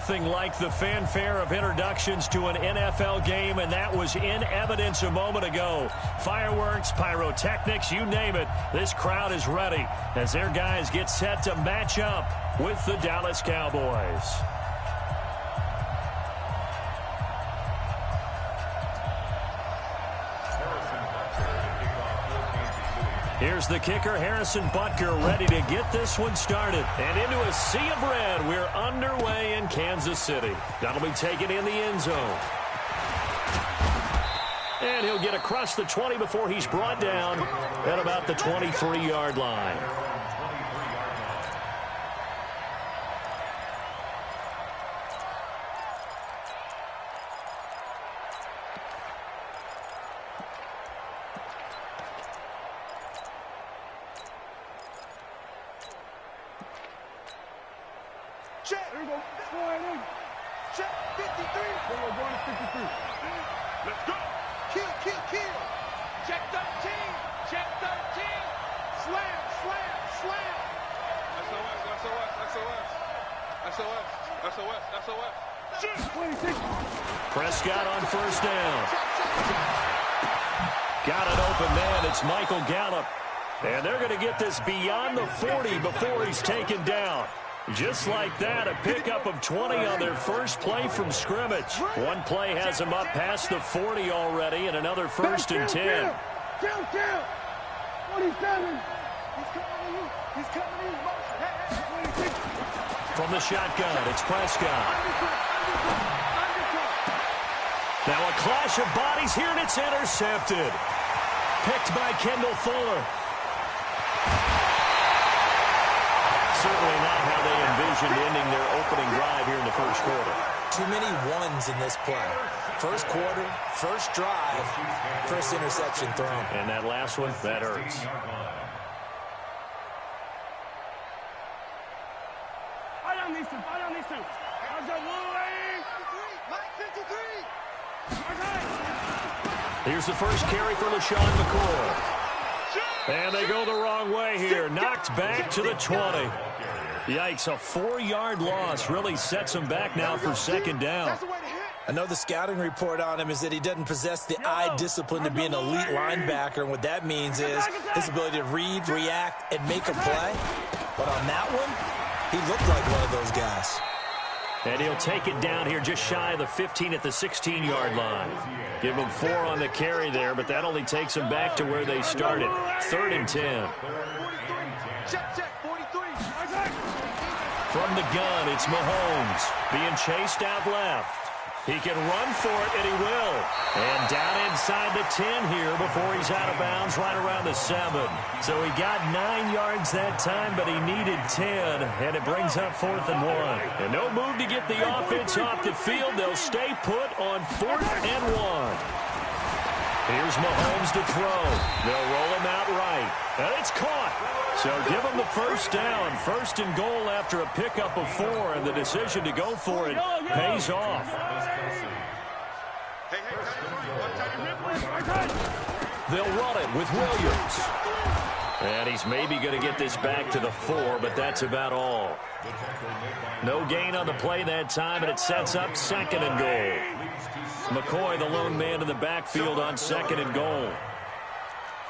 Nothing like the fanfare of introductions to an NFL game, and that was in evidence a moment ago. Fireworks, pyrotechnics, you name it. This crowd is ready as their guys get set to match up with the Dallas Cowboys. Here's the kicker, Harrison Butker, ready to get this one started. And into a sea of red, we're underway in Kansas City. That'll be taken in the end zone. And he'll get across the 20 before he's brought down at about the 23-yard line. Check 53. We're going to 53. Let's go. Kill. Check 13. Check 13. Slam. SOS. Prescott on first down. Got an open man. It's Michael Gallup. And they're going to get this beyond the 40 before he's taken down. Just like that, a pickup of 20 on their first play from scrimmage. One play has them up past the 40 already, and another first and 10. Count. 27. He's coming in. From the shotgun, it's Prescott. Now a clash of bodies here, and it's intercepted. Picked by Kendall Fuller. Certainly not how they envisioned ending their opening drive here in the first quarter. Too many ones in this play. First quarter, first drive, first interception thrown. And that last one, that hurts. Fight on these two. Here's the first carry for LaShawn McCoy. And they go the wrong way here. Knocked back to the 20. Yikes, a 4-yard loss really sets him back now for second down. I know the scouting report on him is that he doesn't possess the eye discipline to be an elite linebacker, and what that means is his ability to read, react, and make a play. But on that one, he looked like one of those guys. And he'll take it down here just shy of the 15 at the 16-yard line. Give him 4 on the carry there, but that only takes them back to where they started. 3rd and 10. From the gun, it's Mahomes being chased out left. He can run for it, and he will. And down inside the 10 here before he's out of bounds right around the 7. So he got 9 yards that time, but he needed 10, and it brings up 4th and 1. And no move to get the offense off the field. They'll stay put on 4th and 1. Here's Mahomes to throw. They'll roll him out right. And it's caught. So give him the first down. 1st and goal after a pickup of 4, and the decision to go for it pays off. They'll run it with Williams. And he's maybe going to get this back to the 4, but that's about all. No gain on the play that time, and it sets up 2nd and goal. McCoy, the lone man in the backfield on 2nd and goal.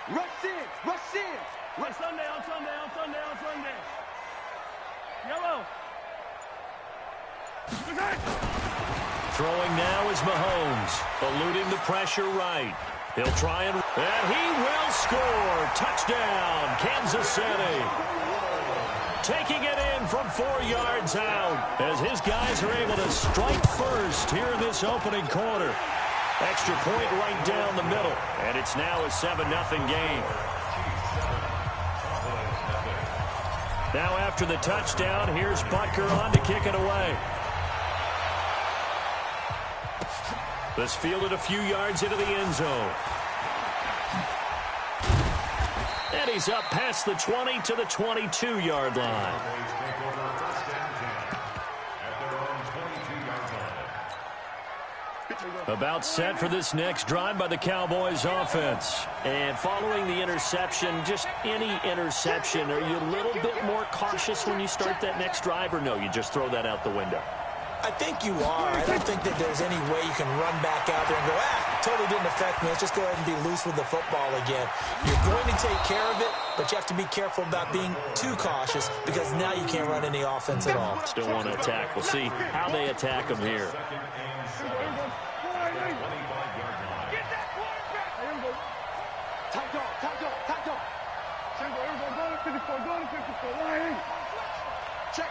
Rush in. On Sunday. Yellow. Throwing now is Mahomes, eluding the pressure right. He'll try and he will score. Touchdown, Kansas City. Taking it in from 4 yards out as his guys are able to strike first here in this opening quarter. Extra point right down the middle, and it's now a 7-0 game. Now after the touchdown, here's Butker on to kick it away. This fielded a few yards into the end zone. And he's up past the 20 to the 22-yard line. About set for this next drive by the Cowboys offense. And following the interception, just any interception, are you a little bit more cautious when you start that next drive, or no, you just throw that out the window? I think you are. I don't think that there's any way you can run back out there and go, totally didn't affect me. Let's just go ahead and be loose with the football again. You're going to take care of it, but you have to be careful about being too cautious because now you can't run any offense at all. Still want to attack. We'll see how they attack them here. Check.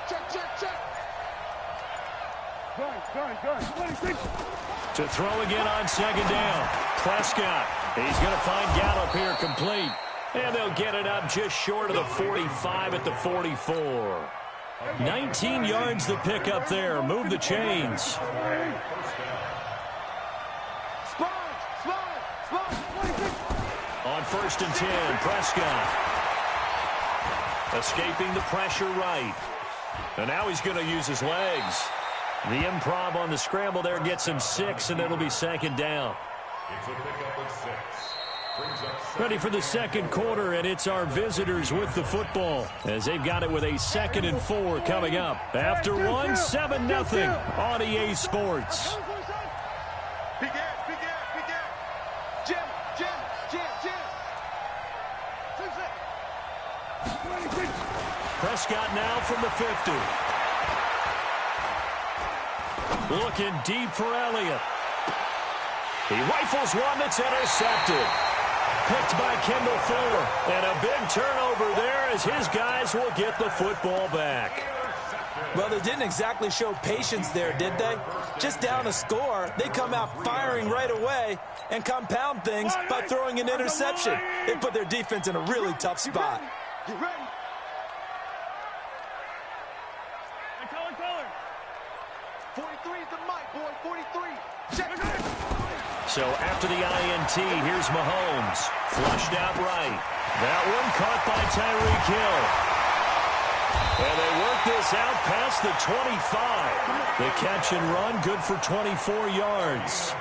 To throw again on second down. Prescott. He's going to find Gallup here complete. And they'll get it up just short of the 45 at the 44. 19 yards to pick up there. Move the chains. On 1st and 10, Prescott. Escaping the pressure right. And now he's going to use his legs. The improv on the scramble there gets him 6, and it'll be second down. Ready for the second quarter, and it's our visitors with the football as they've got it with a 2nd and 4 coming up. After 1, 7-0 on EA Sports. Prescott now from the 50. Looking deep for Elliott. He rifles one that's intercepted. Picked by Kendall Fuller. And a big turnover there as his guys will get the football back. Well, they didn't exactly show patience there, did they? Just down a score, they come out firing right away and compound things by throwing an interception. They put their defense in a really tough spot. Get ready. So after the INT, here's Mahomes. Flushed out right. That one caught by Tyreek Hill. And they work this out past the 25. The catch and run, good for 24 yards.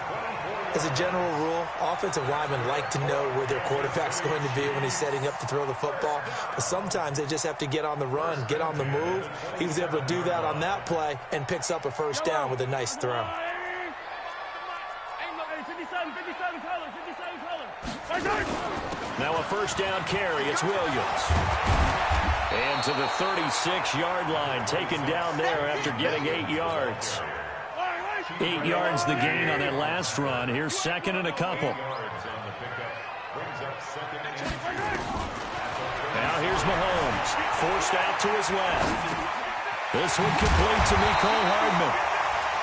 As a general rule, offensive linemen like to know where their quarterback's going to be when he's setting up to throw the football. But sometimes they just have to get on the run, get on the move. He was able to do that on that play and picks up a first down with a nice throw. Now a first down carry. It's Williams. And to the 36-yard line, taken down there after getting 8 yards. 8 yards the gain on that last run. Here's 2nd and a couple. Now here's Mahomes. Forced out to his left. This one complete to Mecole Hardman.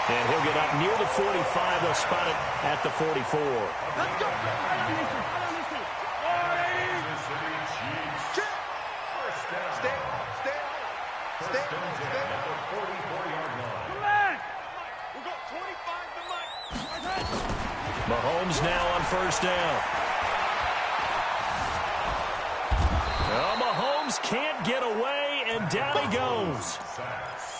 And he'll get up near the 45. They'll spot it at the 44. Let's go. Mahomes now on first down. Well, Mahomes can't get away, and down he goes.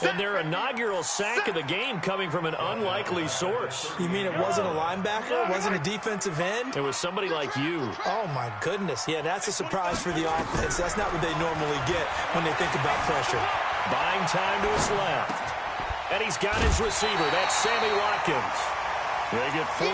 And their inaugural sack of the game coming from an unlikely source. You mean it wasn't a linebacker? It wasn't a defensive end? It was somebody like you. Oh, my goodness. Yeah, that's a surprise for the offense. That's not what they normally get when they think about pressure. Buying time to his left. And he's got his receiver. That's Sammy Watkins. They get 14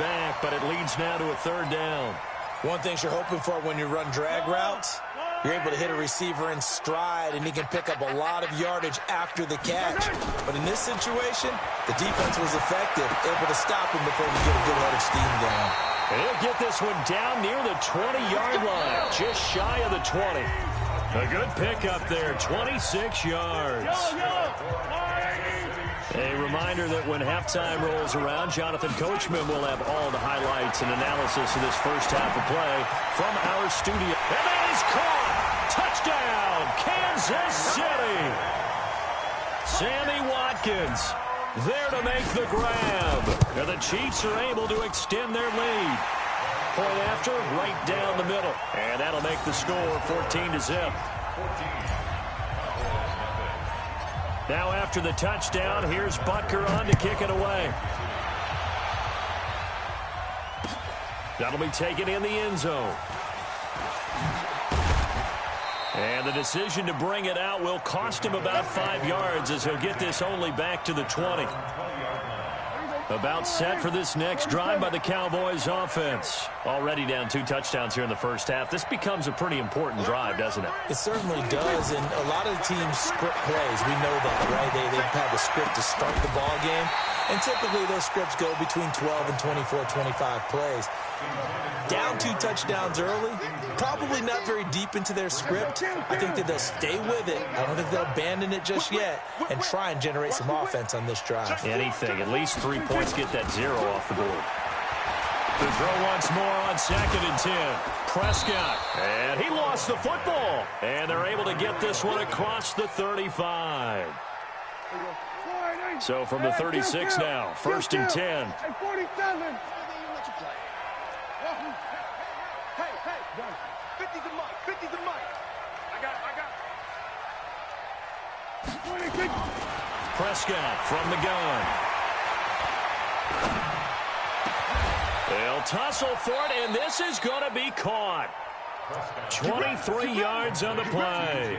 back, but it leads now to a 3rd down. One thing you're hoping for when you run drag routes, you're able to hit a receiver in stride, and he can pick up a lot of yardage after the catch. But in this situation, the defense was effective, able to stop him before he get a good head of steam going. And he'll get this one down near the 20-yard line, just shy of the 20. A good pickup there, 26 yards. A reminder that when halftime rolls around, Jonathan Coachman will have all the highlights and analysis of this first half of play from our studio. And that is caught! Touchdown, Kansas City! Sammy Watkins there to make the grab. And the Chiefs are able to extend their lead. Point after, right down the middle. And that'll make the score 14-0. Now after the touchdown, here's Butker on to kick it away. That'll be taken in the end zone. And the decision to bring it out will cost him about 5 yards as he'll get this only back to the 20. About set for this next drive by the Cowboys offense. Already down 2 touchdowns here in the first half. This becomes a pretty important drive, doesn't it? It certainly does, and a lot of the teams script plays. We know that, right? They have a script to start the ball game, and typically those scripts go between 12 and 24, 25 plays. Down 2 touchdowns early, probably not very deep into their script. I think that they'll stay with it. I don't think they'll abandon it just yet and try and generate some offense on this drive. Anything, at least 3 points, get that 0 off the board. The throw once more on 2nd and 10. Prescott, and he lost the football. And they're able to get this one across the 35. So from the 36 now, 1st and 10. And 47. Hey, 50's a mic, 50's a mic. I got it. 26. Prescott from the gun. They'll tussle for it, and this is going to be caught. 23 yards on the play.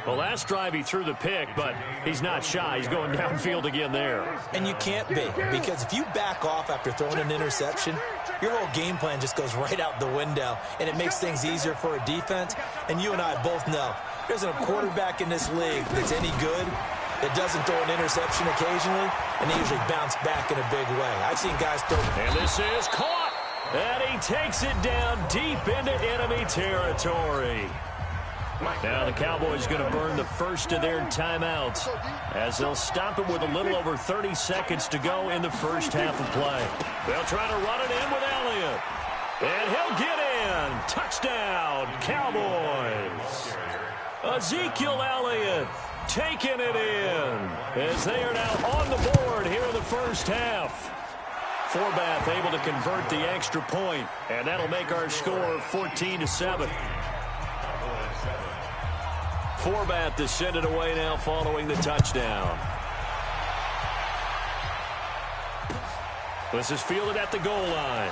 The last drive he threw the pick, but he's not shy. He's going downfield again there. And you can't be, because if you back off after throwing an interception, your whole game plan just goes right out the window, and it makes things easier for a defense. And you and I both know there's a quarterback in this league that's any good that doesn't throw an interception occasionally, and they usually bounce back in a big way. I've seen guys throw. And this is caught. And he takes it down deep into enemy territory. Now the Cowboys going to burn the first of their timeouts as they'll stop it with a little over 30 seconds to go in the first half of play. They'll try to run it in with Elliott. And he'll get in. Touchdown, Cowboys. Ezekiel Elliott taking it in as they are now on the board here in the first half. Forbath able to convert the extra point, and that'll make our score 14-7. Forbath to send it away now following the touchdown. This is fielded at the goal line.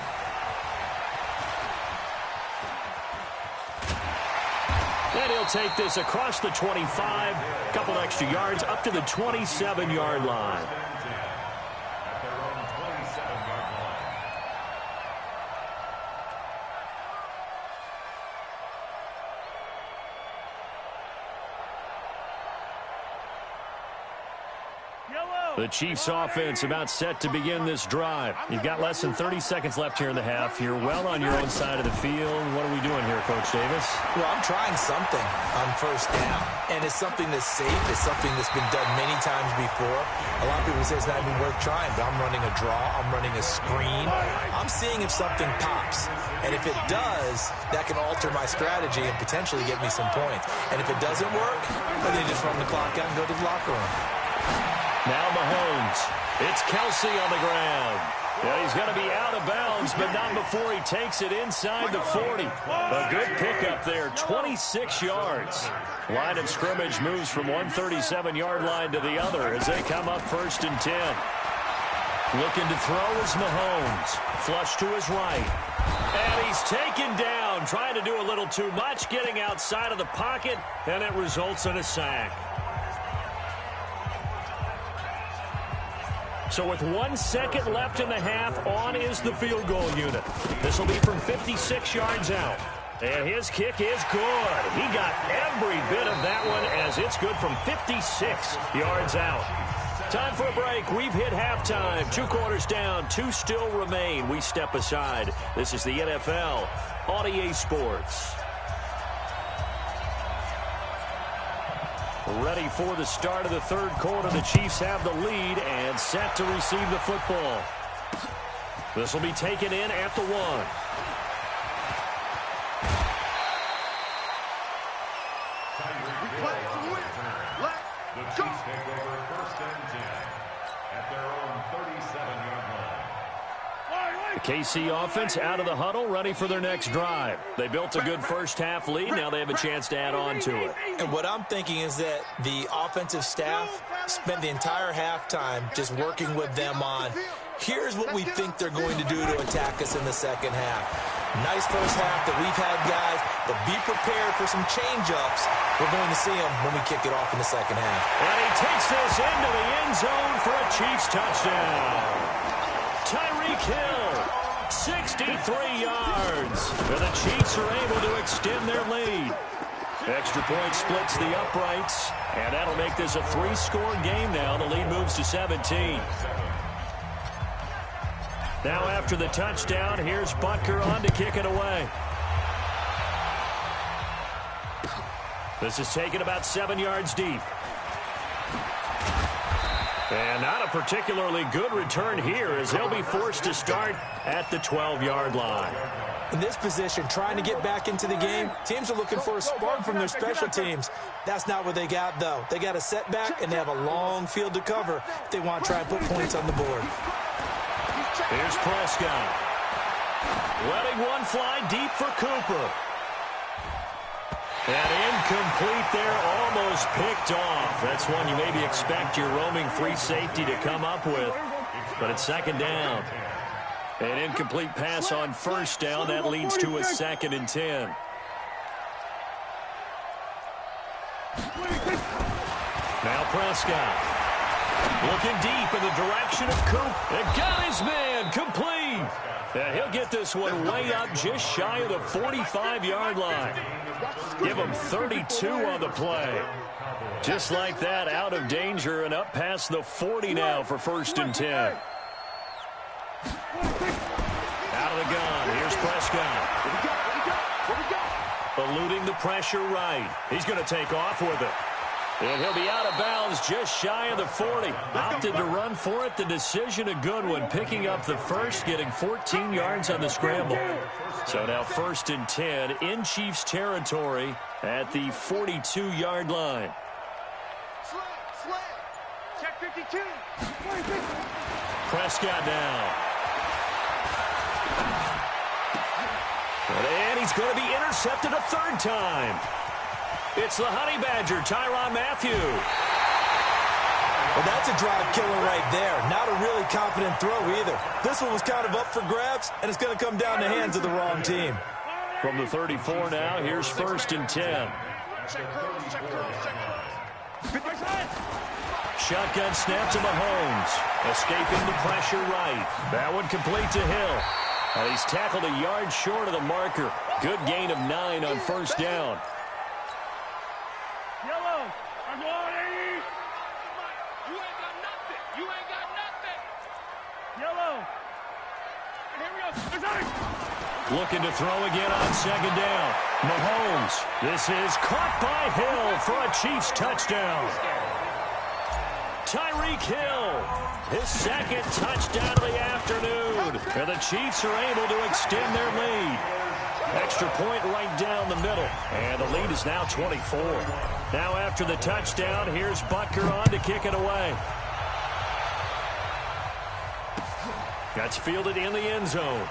And he'll take this across the 25, a couple extra yards up to the 27-yard line. The Chiefs offense about set to begin this drive. You've got less than 30 seconds left here in the half. You're well on your own side of the field. What are we doing here, Coach Davis? Well, I'm trying something on first down, and it's something that's safe. It's something that's been done many times before. A lot of people say it's not even worth trying, but I'm running a draw. I'm running a screen. I'm seeing if something pops, and if it does, that can alter my strategy and potentially get me some points. And if it doesn't work, then you just run the clock out and go to the locker room. Now Mahomes. It's Kelsey on the ground. Yeah, he's going to be out of bounds, but not before he takes it inside the 40. A good pickup there, 26 yards. Line of scrimmage moves from one 37-yard line to the other as they come up 1st and 10. Looking to throw is Mahomes. Flush to his right. And he's taken down, trying to do a little too much, getting outside of the pocket, and it results in a sack. So with 1 second left in the half, on is the field goal unit. This will be from 56 yards out. And his kick is good. He got every bit of that one as it's good from 56 yards out. Time for a break. We've hit halftime. 2 quarters down. 2 still remain. We step aside. This is the NFL on EA Sports. Ready for the start of the 3rd quarter. The Chiefs have the lead and set to receive the football. This will be taken in at the 1. The Chiefs take over 1st and 10 at their own 37-yard line. The KC offense out of the huddle, ready for their next drive. They built a good first half lead. Now they have a chance to add on to it. And what I'm thinking is that the offensive staff spent the entire halftime just working with them on Here's what we think they're going to do to attack us in the second half. Nice first half that we've had, guys, but be prepared for some change-ups. We're going to see them when we kick it off in the second half. And he takes this into the end zone for a Chiefs touchdown. Tyreek Hill, 63 yards. And the Chiefs are able to extend their lead. Extra point splits the uprights, and that'll make this a 3-score game now. The lead moves to 17. Now after the touchdown, here's Butker on to kick it away. This is taken about 7 yards deep. And not a particularly good return here as they'll be forced to start at the 12-yard line. In this position, trying to get back into the game, teams are looking for a spark from their special teams. That's not what they got, though. They got a setback, and they have a long field to cover if they want to try and put points on the board. Here's Prescott. Letting one fly deep for Cooper. And incomplete there, almost picked off. That's one you maybe expect your roaming free safety to come up with. But it's second down. An incomplete pass on first down. That leads to a 2nd and 10. Now Prescott. Looking deep in the direction of Coop. And got his man complete. And he'll get this one way up just shy of the 45-yard line. Give him 32 on the play. Just like that, out of danger and up past the 40 now for 1st and 10. Out of the gun. Here's Prescott. Eluding the pressure right. He's going to take off with it. And he'll be out of bounds just shy of the 40. Opted to run for it. The decision a good one. Picking up the first, getting 14 yards on the scramble. So now 1st and 10 in Chiefs territory at the 42-yard line. Check 52. Prescott down. And he's going to be intercepted a 3rd time. It's the Honey Badger, Tyrann Mathieu. Well, that's a drive killer right there. Not a really confident throw either. This one was kind of up for grabs, and it's going to come down the hands of the wrong team. From the 34 now, here's 1st and 10. Shotgun snap to Mahomes. Escaping the pressure right. That one complete to Hill. And he's tackled a yard short of the marker. Good gain of 9 on 1st down. Yellow. I'm going 80. You ain't got nothing. You ain't got nothing. Yellow. And here we go. Looking to throw again on 2nd down. Mahomes. This is caught by Hill for a Chiefs touchdown. Tyreek Hill. His 2nd touchdown of the afternoon. And the Chiefs are able to extend their lead. Extra point right down the middle. And the lead is now 24. Now after the touchdown, here's Butker on to kick it away. That's fielded in the end zone.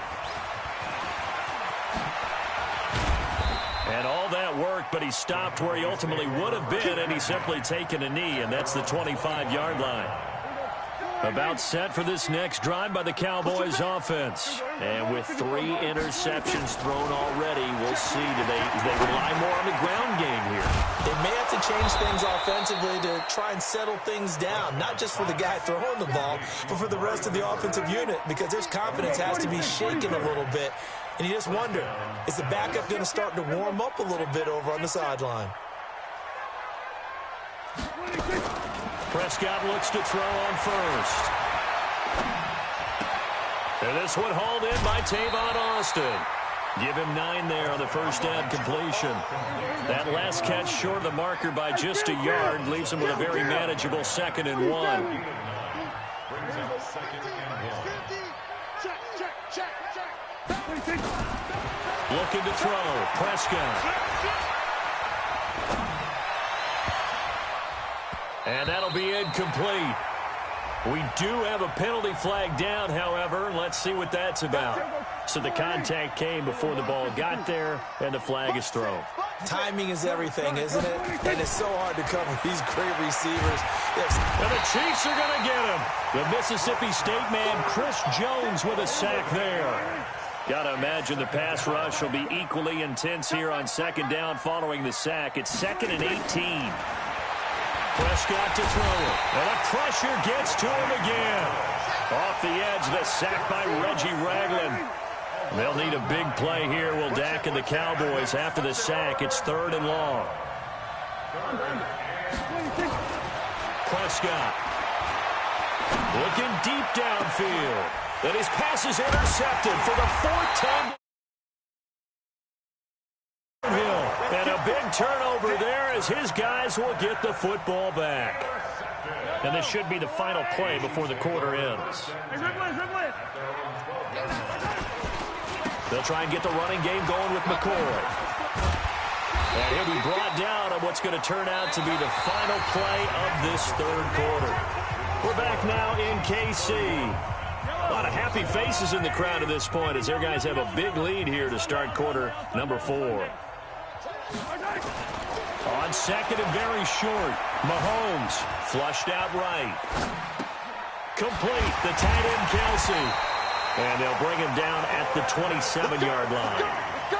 And all that work, but he stopped where he ultimately would have been, and he's simply taken a knee, and that's the 25-yard line. About set for this next drive by the Cowboys offense. And with 3 interceptions thrown already, we'll see. Do they rely more on the ground game here? They may have to change things offensively to try and settle things down, not just for the guy throwing the ball, but for the rest of the offensive unit, because his confidence has to be shaken a little bit. And you just wonder, is the backup going to start to warm up a little bit over on the sideline? Prescott looks to throw on first. And this one hauled in by Tavon Austin. Give him 9 there on the first down completion. That last catch short of the marker by just a yard leaves him with a very manageable 2nd and 1. Looking to throw. Prescott. And that'll be incomplete. We do have a penalty flag down, however. Let's see what that's about. So the contact came before the ball got there, and the flag is thrown. Timing is everything, isn't it? And it's so hard to cover these great receivers. And the Chiefs are going to get him. The Mississippi State man, Chris Jones, with a sack there. Got to imagine the pass rush will be equally intense here on second down following the sack. It's 2nd and 18. Prescott to throw it. And the pressure gets to him again. Off the edge, the sack by Reggie Ragland. They'll need a big play here, will Dak and the Cowboys after the sack. It's 3rd and long. Prescott looking deep downfield. And his pass is intercepted for the 4th time. And a big turnover there as his guys will get the football back. And this should be the final play before the quarter ends. They'll try and get the running game going with McCoy. And he'll be brought down on what's going to turn out to be the final play of this 3rd quarter. We're back now in KC. A lot of happy faces in the crowd at this point as their guys have a big lead here to start quarter number 4. On second and very short, Mahomes flushed out right. Complete, the tight end Kelsey. And they'll bring him down at the 27-yard line.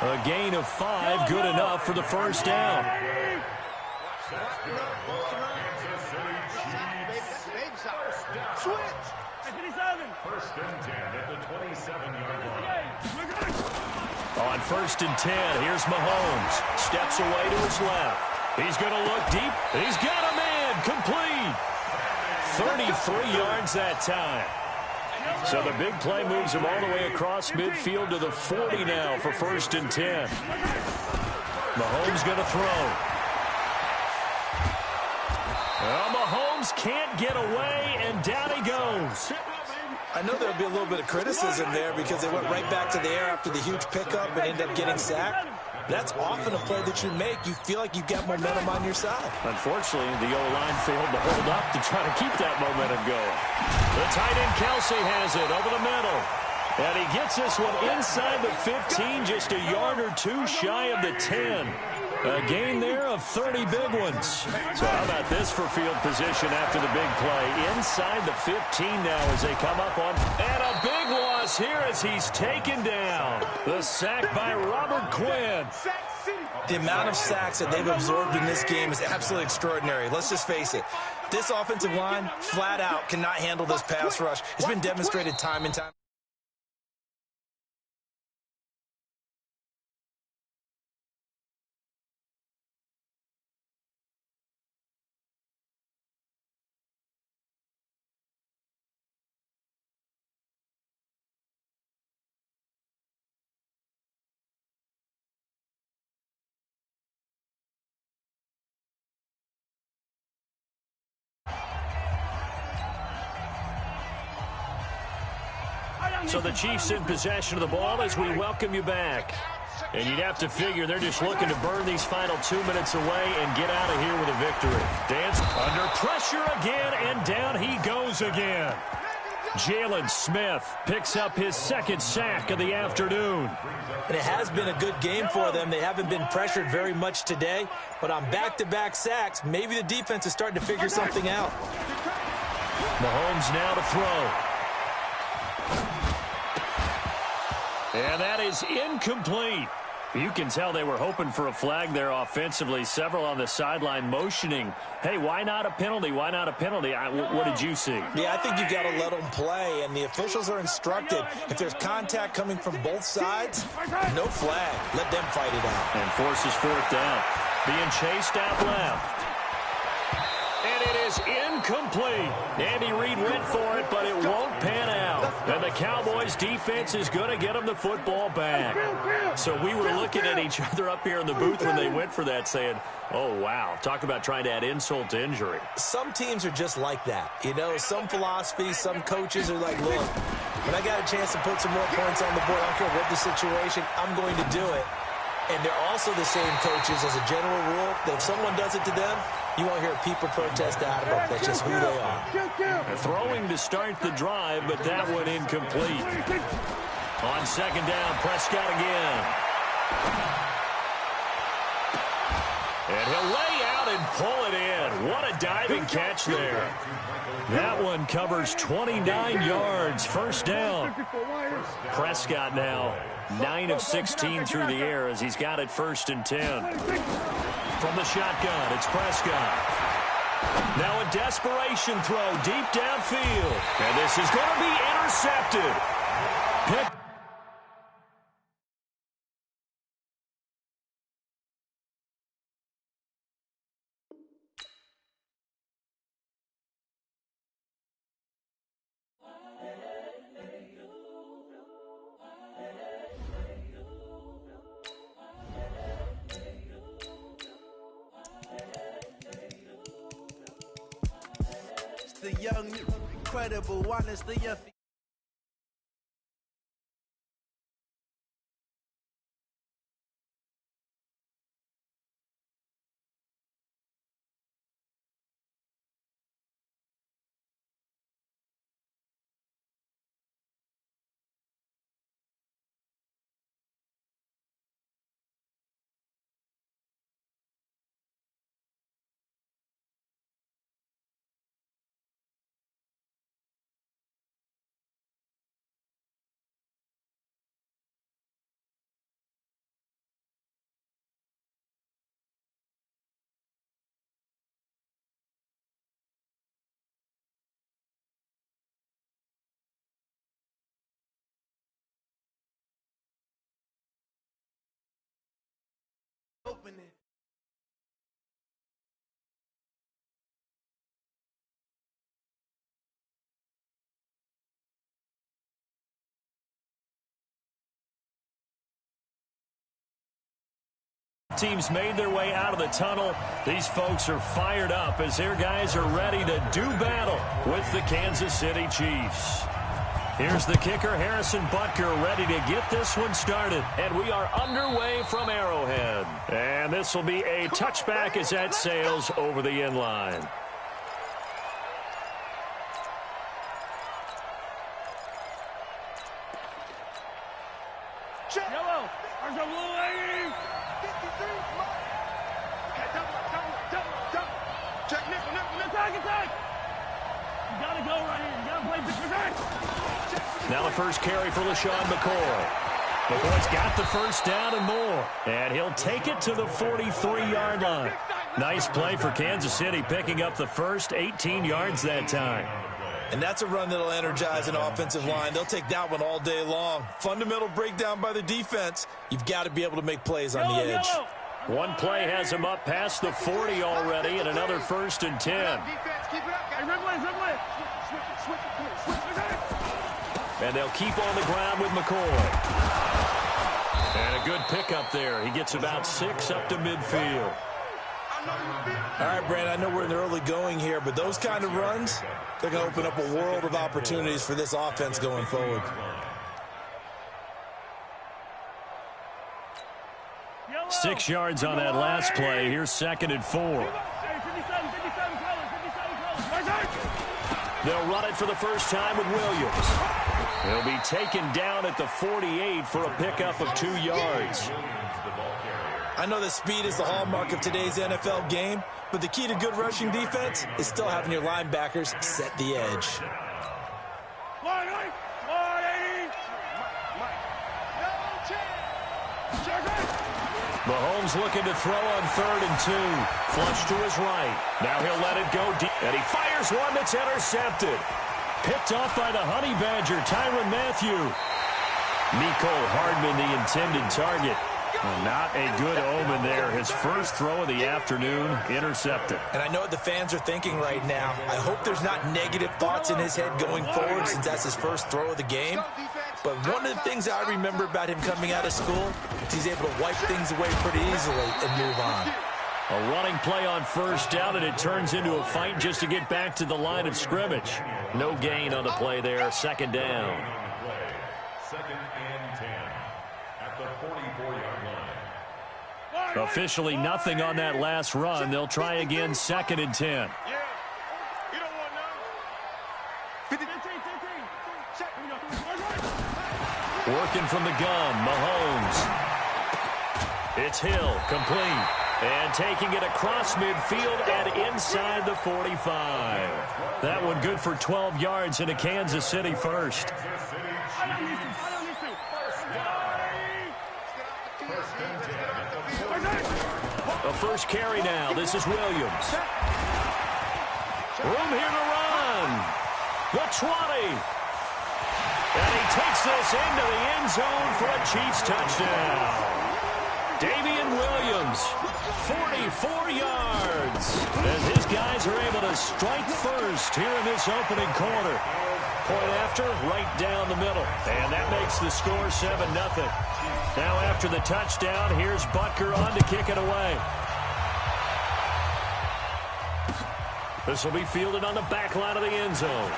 A gain of 5, good enough for the first down. First and 10 at the 27-yard line. On 1st and 10, here's Mahomes. Steps away to his left. He's going to look deep. He's got a man. Complete. 33 yards that time. So the big play moves him all the way across midfield to the 40 now for 1st and 10. Mahomes going to throw. Well, Mahomes can't get away, and down he goes. I know there'll be a little bit of criticism there because they went right back to the air after the huge pickup and ended up getting sacked. That's often a play that you make. You feel like you've got momentum on your side. Unfortunately, the O-line failed to hold up to try to keep that momentum going. The tight end Kelsey has it over the middle. And he gets this one inside the 15, just a yard or 2 shy of the 10. A gain there of 30 big ones. So how about this for field position after the big play? Inside the 15 now as they come up on. And a big loss here as he's taken down. The sack by Robert Quinn. The amount of sacks that they've absorbed in this game is absolutely extraordinary. Let's just face it. This offensive line, flat out, cannot handle this pass rush. It's been demonstrated time and time. So the Chiefs in possession of the ball as we welcome you back. And you'd have to figure they're just looking to burn these final 2 minutes away and get out of here with a victory. Dance under pressure again, and down he goes again. Jalen Smith picks up his 2nd sack of the afternoon. And it has been a good game for them. They haven't been pressured very much today, but on back-to-back sacks, maybe the defense is starting to figure something out. Mahomes now to throw. And that is incomplete. You can tell they were hoping for a flag there offensively. Several on the sideline motioning. Hey, why not a penalty? Why not a penalty? What did you see? Yeah, I think you've got to let them play, and the officials are instructed. If there's contact coming from both sides, no flag. Let them fight it out. And forces 4th down. Being chased out left. And it is incomplete. Andy Reid went for it, but it won't pan out. And the Cowboys defense is going to get them the football back. So we were looking at each other up here in the booth when they went for that saying, oh, wow, talk about trying to add insult to injury. Some teams are just like that. You know, some philosophies, some coaches are like, look, when I got a chance to put some more points on the board, I don't care what the situation, I'm going to do it. And they're also the same coaches as a general rule that if someone does it to them, you won't hear people protest out of them. That's just who they are. Throwing to start the drive, but that one incomplete. On second down, Prescott again. And he'll lay out and pull it in. What a diving catch there. That one covers 29 yards. First down. Prescott now 9 of 16 through the air as he's got it 1st and 10. From the shotgun, it's Prescott. Now a desperation throw deep downfield. And this is going to be intercepted. Pick. The young, incredible one is the young. Open it. Teams made their way out of the tunnel. These folks are fired up as their guys are ready to do battle with the Kansas City Chiefs. Here's the kicker, Harrison Butker, ready to get this one started. And we are underway from Arrowhead. And this will be a touchback as that sails over the end line. Yellow. There's a blue lady. 53. Okay, double. Check, nickel. Attack. You got to go right here. You got to play the Now the first carry for LaShawn McCoy. McCoy's got the first down and more. And he'll take it to the 43-yard line. Nice play for Kansas City, picking up the first 18 yards that time. And that's a run that'll energize an offensive line. They'll take that one all day long. Fundamental breakdown by the defense. You've got to be able to make plays on the edge. One play has him up past the 40 already, and another 1st and 10. And they'll keep on the ground with McCoy. And a good pickup there. He gets about 6 up to midfield. All right, Brandon, I know we're in the early going here, but those kind of runs, they're going to open up a world of opportunities for this offense going forward. Yellow. 6 yards on that last play. Here's 2nd and 4. 57 colors. They'll run it for the first time with Williams. He'll be taken down at the 48 for a pickup of 2 yards. I know that speed is the hallmark of today's NFL game, but the key to good rushing defense is still having your linebackers set the edge. 180. Mahomes looking to throw on 3rd and 2. Flush to his right. Now he'll let it go deep. And he fires one that's intercepted. Picked off by the Honey Badger, Tyrann Mathieu. Mecole Hardman, the intended target. Well, not a good omen there. His first throw of the afternoon, intercepted. And I know what the fans are thinking right now. I hope there's not negative thoughts in his head going forward since that's his first throw of the game. But one of the things I remember about him coming out of school is he's able to wipe things away pretty easily and move on. A running play on 1st down, and it turns into a fight just to get back to the line of scrimmage. No gain on the play there, 2nd down. 2nd and 10 at the 44-yard line. Officially nothing on that last run. They'll try again, 2nd and 10. Yeah. You don't want none. 15. Working from the gun, Mahomes. It's Hill, complete. And taking it across midfield and inside the 45. That one good for 12 yards into Kansas City first. A first carry now. This is Williams. Room here to run. The 20. And he takes this into the end zone for a Chiefs touchdown. Damian Williams, 44 yards. As his guys are able to strike first here in this opening quarter. Point after, right down the middle. And that makes the score 7-0. Now after the touchdown, here's Butker on to kick it away. This will be fielded on the back line of the end zone.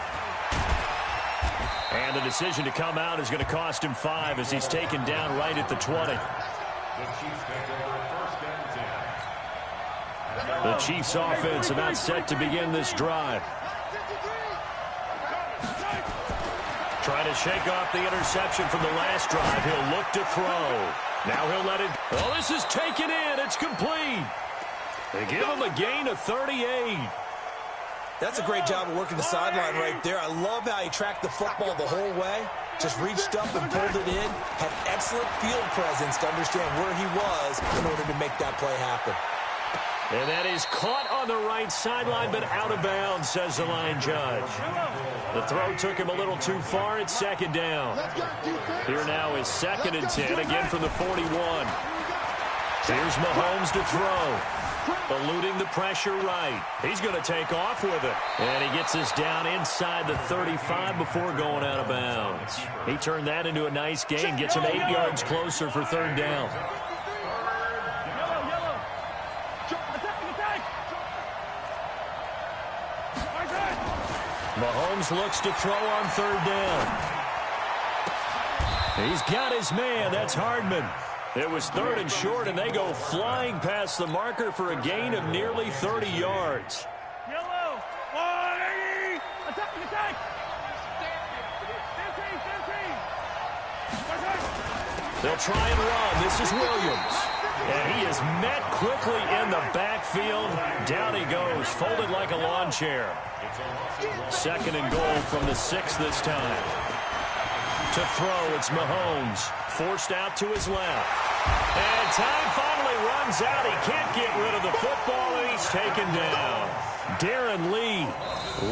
And the decision to come out is going to cost him 5 as he's taken down right at the 20. The Chiefs offense about set to begin this drive. Trying to shake off the interception from the last drive. He'll look to throw. Now he'll let it. Oh, this is taken in. It's complete. They give him a gain of 38. That's a great job of working the sideline right there. I love how he tracked the football the whole way. Just reached up and pulled it in. Had excellent field presence to understand where he was in order to make that play happen. And that is caught on the right sideline, but out of bounds, says the line judge. The throw took him a little too far. It's second down. Here now is 2nd and 10, again from the 41. Here's Mahomes to throw. Eluding the pressure right. He's going to take off with it. And he gets us down inside the 35 before going out of bounds. He turned that into a nice gain. Gets him 8 yards closer for 3rd down. Mahomes looks to throw on 3rd down. He's got his man. That's Hardman. It was 3rd and short, and they go flying past the marker for a gain of nearly 30 yards. Yellow, 180, attack. 15. They'll try and run. This is Williams. And he is met quickly in the backfield. Down he goes, folded like a lawn chair. 2nd and goal from the 6 this time. To throw, it's Mahomes. Forced out to his left. And time finally runs out. He can't get rid of the football, and he's taken down. Darren Lee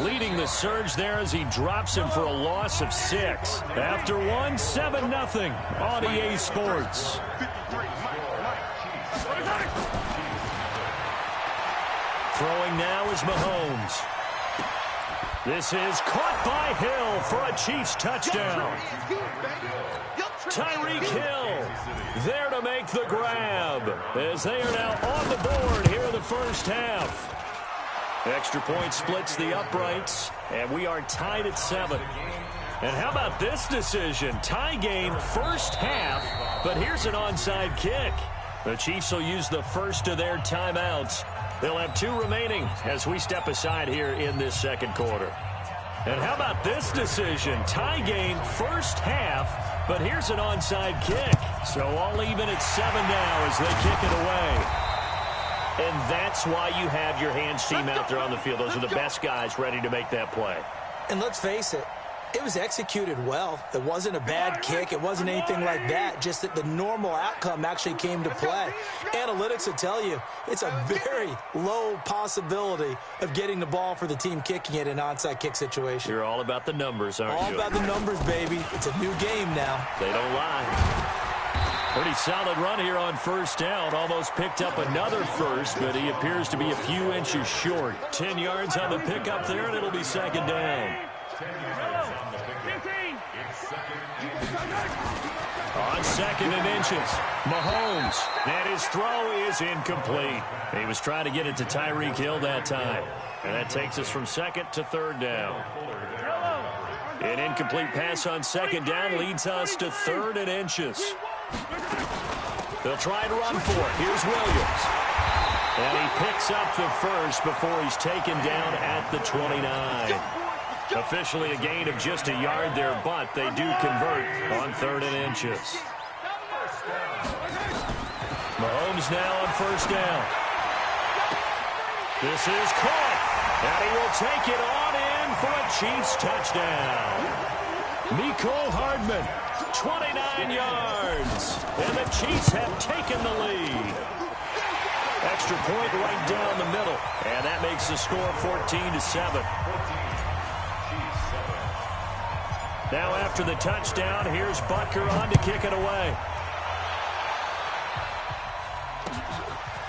leading the surge there as he drops him for a loss of 6. After one, 7-0 on EA Sports. Throwing now is Mahomes. This is caught by Hill for a Chiefs touchdown. Tyreek Hill there to make the grab as they are now on the board here in the first half. Extra point splits the uprights, and we are tied at 7. And how about this decision? Tie game first half, but here's an onside kick. The Chiefs will use the first of their timeouts. They'll have 2 remaining as we step aside here in this 2nd quarter. And how about this decision? Tie game first half, but here's an onside kick. So all even at 7 now as they kick it away. And that's why you have your hands team out there on the field. Those are the best guys ready to make that play. And let's face it, it was executed well. It wasn't a bad kick. It wasn't anything like that. Just that the normal outcome actually came to play. Analytics will tell you it's a very low possibility of getting the ball for the team kicking it in an onside kick situation. You're all about the numbers, aren't you? All about the numbers, baby. It's a new game now. They don't lie. Pretty solid run here on 1st down. Almost picked up another first, but he appears to be a few inches short. 10 yards on the pickup there, and it'll be 2nd down. On 2nd and inches, Mahomes, and his throw is incomplete. He was trying to get it to Tyreek Hill that time, and that takes us from 2nd to 3rd down. An incomplete pass on 2nd down leads us to 3rd and inches. They'll try to run for it. Here's Williams. And he picks up the first before he's taken down at the 29. A Officially a gain of just a yard there, but they do convert on 3rd and inches. Mahomes now on 1st down. This is caught, and he will take it on in for a Chiefs touchdown. Mecole Hardman, 29 yards, and the Chiefs have taken the lead. Extra point right down the middle, and that makes the score 14-7. Now after the touchdown, here's Butker on to kick it away.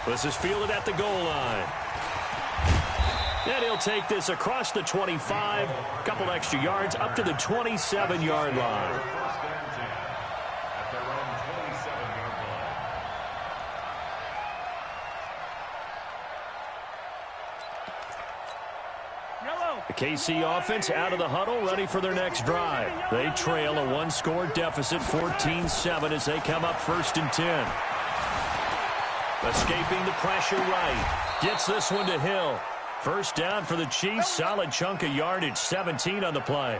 This is fielded at the goal line. And he'll take this across the 25, a couple extra yards, up to the 27-yard line. The KC offense out of the huddle, ready for their next drive. They trail a one-score deficit, 14-7, as they come up 1st and 10. Escaping the pressure right. Gets this one to Hill. 1st down for the Chiefs. Solid chunk of yardage, 17 on the play.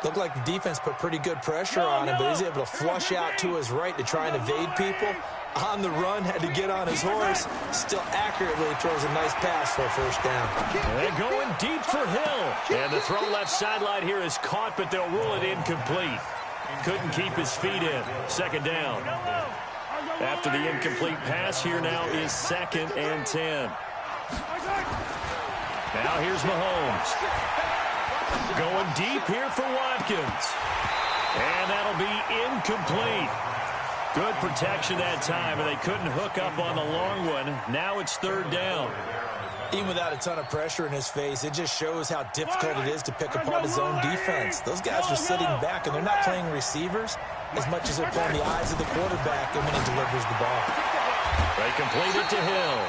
Looked like the defense put pretty good pressure on him, but he's able to flush out to his right to try and evade people. On the run, had to get on his horse. Still accurately throws a nice pass for a 1st down. They're going deep for Hill. And the throw left sideline here is caught, but they'll rule it incomplete. Couldn't keep his feet in. 2nd down. After the incomplete pass, here now is 2nd and 10. Now here's Mahomes. Going deep here for Watkins. And that'll be incomplete. Good protection that time, and they couldn't hook up on the long one. Now it's 3rd down. Even without a ton of pressure in his face, it just shows how difficult it is to pick apart his own defense. Those guys are sitting back, and they're not playing receivers as much as they're playing the eyes of the quarterback and when he delivers the ball. They complete it to Hill.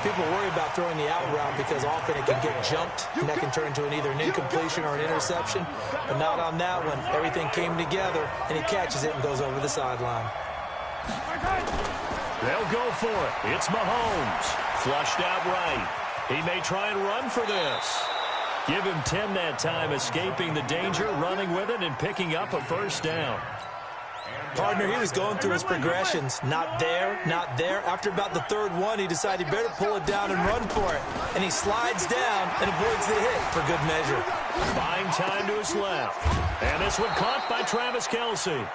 People worry about throwing the out route because often it can get jumped, and that can turn into either an incompletion or an interception. But not on that one. Everything came together, and he catches it and goes over the sideline. They'll go for it. It's Mahomes. Flushed out right. He may try and run for this. Give him 10 that time, escaping the danger, running with it, and picking up a 1st down. Partner, he was going through his progressions. Not there, not there. After about the 3rd one, he decided he better pull it down and run for it. And he slides down and avoids the hit for good measure. Buying time to his left. And this one caught by Travis Kelce.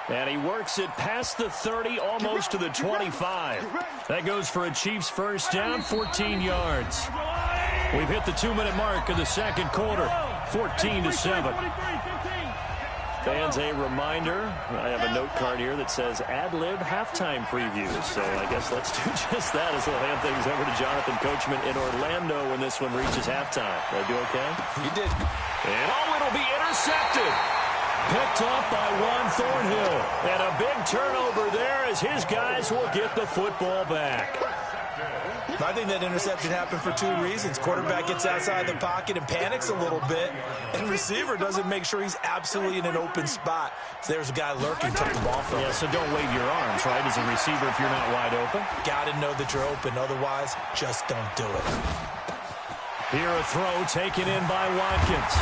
And he works it past the 30, almost to the 25. That goes for a Chiefs 1st down, 14 yards. We've hit the 2-minute mark of the 2nd quarter, 14-7. Fans, a reminder, I have a note card here that says ad-lib halftime previews. So I guess let's do just that as we'll hand things over to Jonathan Coachman in Orlando when this one reaches halftime. Did I do okay? You did. And it'll be intercepted. Picked off by Juan Thornhill. And a big turnover there as his guys will get the football back. I think that interception happened for 2 reasons. Quarterback gets outside the pocket and panics a little bit, and receiver doesn't make sure he's absolutely in an open spot. So there's a guy lurking, took the ball from him. Yeah, so don't wave your arms, right, as a receiver if you're not wide open. Got to know that you're open. Otherwise, just don't do it. Here a throw taken in by Watkins.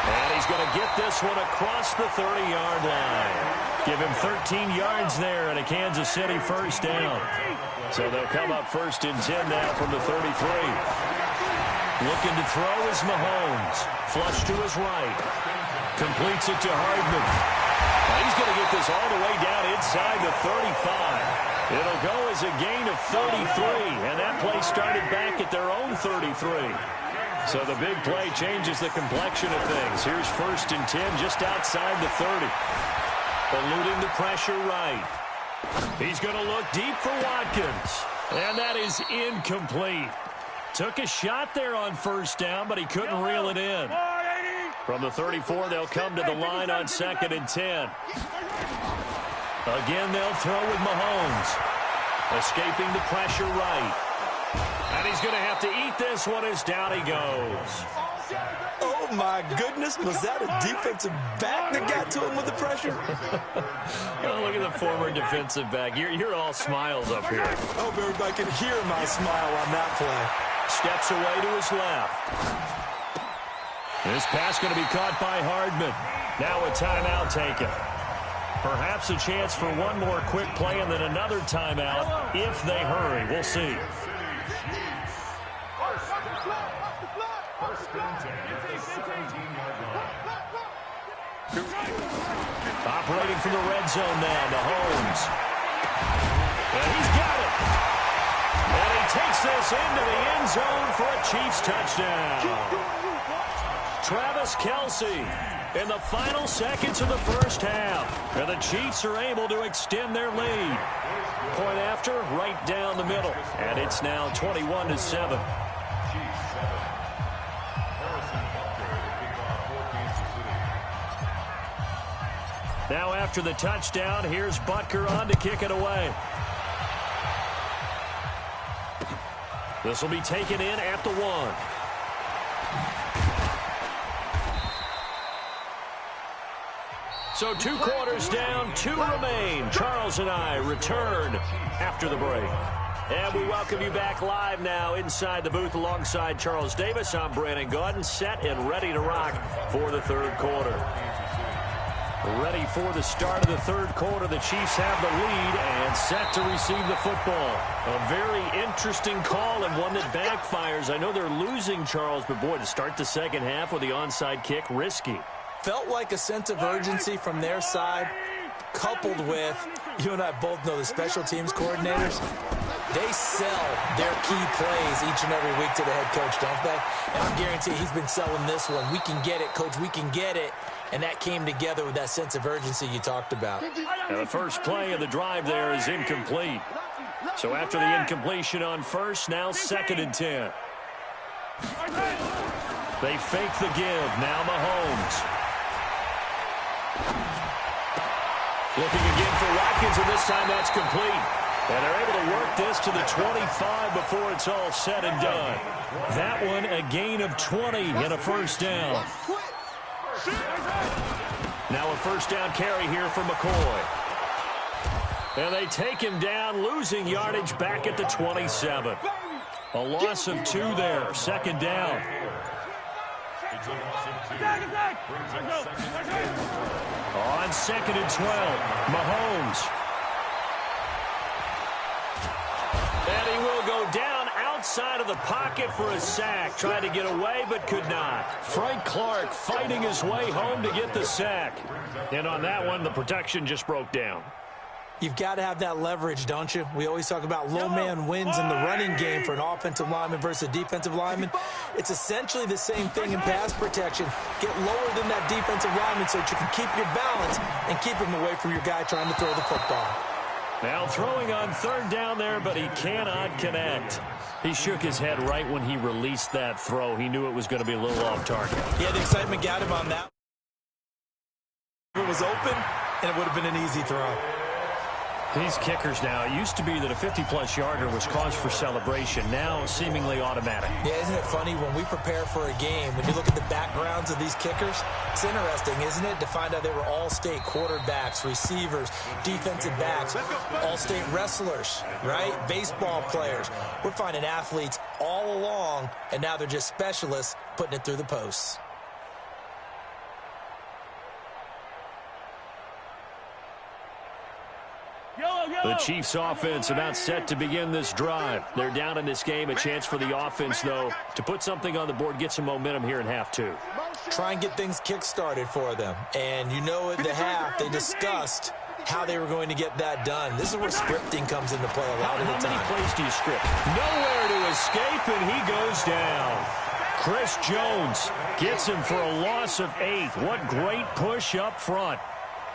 And he's going to get this one across the 30-yard line. Give him 13 yards there and a Kansas City 1st down. So they'll come up 1st and 10 now from the 33. Looking to throw is Mahomes. Flush to his right. Completes it to Hardman. Now he's going to get this all the way down inside the 35. It'll go as a gain of 33, and that play started back at their own 33. So the big play changes the complexion of things. Here's 1st and 10 just outside the 30. Eluding the pressure right. He's going to look deep for Watkins. And that is incomplete. Took a shot there on 1st down, but he couldn't reel it in. From the 34, they'll come to the line on 2nd and 10. Again, they'll throw with Mahomes. Escaping the pressure right. And he's going to have to eat this one as down he goes. Oh, my goodness. Was that a defensive back that got to him with the pressure? Oh, look at the former defensive back. You're all smiles up here. I hope everybody can hear my smile on that play. Steps away to his left. This pass going to be caught by Hardman. Now a timeout taken. Perhaps a chance for one more quick play and then another timeout if they hurry. We'll see. Operating from the red zone now, Mahomes. And he's got it. And he takes this into the end zone for a Chiefs touchdown. Travis Kelce in the final seconds of the first half. And the Chiefs are able to extend their lead. Point after, right down the middle. And it's now 21-7. Now after the touchdown, here's Butker on to kick it away. This will be taken in at the 1. So 2 quarters down, 2 remain. Charles and I return after the break. And we welcome you back live now inside the booth alongside Charles Davis. I'm Brandon Gaudin, set and ready to rock for the third quarter. Ready for the start of the third quarter. The Chiefs have the lead and set to receive the football. A very interesting call and one that backfires. I know they're losing, Charles, but boy, to start the second half with the onside kick, risky. Felt like a sense of urgency from their side, coupled with, you and I both know the special teams coordinators, they sell their key plays each and every week to the head coach, don't they? And I guarantee he's been selling this one. We can get it, coach, we can get it. And that came together with that sense of urgency you talked about. Now the first play of the drive there is incomplete. So after the incompletion on first, now 2nd and 10. They fake the give. Now Mahomes. Looking again for Watkins, and this time that's complete. And they're able to work this to the 25 before it's all said and done. That one a gain of 20 and a first down. Now a first down carry here for McCoy. And they take him down, losing yardage back at the 27. A loss of 2 there, 2nd down. On 2nd and 12, Mahomes. And he will go down outside of the pocket for a sack. Tried to get away, but could not. Frank Clark fighting his way home to get the sack. And on that one, the protection just broke down. You've got to have that leverage, don't you? We always talk about low man wins in the running game for an offensive lineman versus a defensive lineman. It's essentially the same thing in pass protection. Get lower than that defensive lineman so that you can keep your balance and keep him away from your guy trying to throw the football. Now throwing on 3rd down there, but he cannot connect. He shook his head right when he released that throw. He knew it was going to be a little off target. Yeah, the excitement got him on that. It was open, and it would have been an easy throw. These kickers now, it used to be that a 50-plus yarder was cause for celebration. Now seemingly automatic. Yeah, isn't it funny when we prepare for a game, when you look at the backgrounds of these kickers, it's interesting, isn't it, to find out they were all-state quarterbacks, receivers, defensive backs, all-state wrestlers, right? Baseball players. We're finding athletes all along, and now they're just specialists putting it through the posts. The Chiefs offense about set to begin this drive. They're down in this game. A chance for the offense, though, to put something on the board, get some momentum here in half 2. Try and get things kick-started for them. And you know at the half, they discussed how they were going to get that done. This is where scripting comes into play a lot of the time. How many plays do you script? Nowhere to escape, and he goes down. Chris Jones gets him for a loss of 8. What great push up front.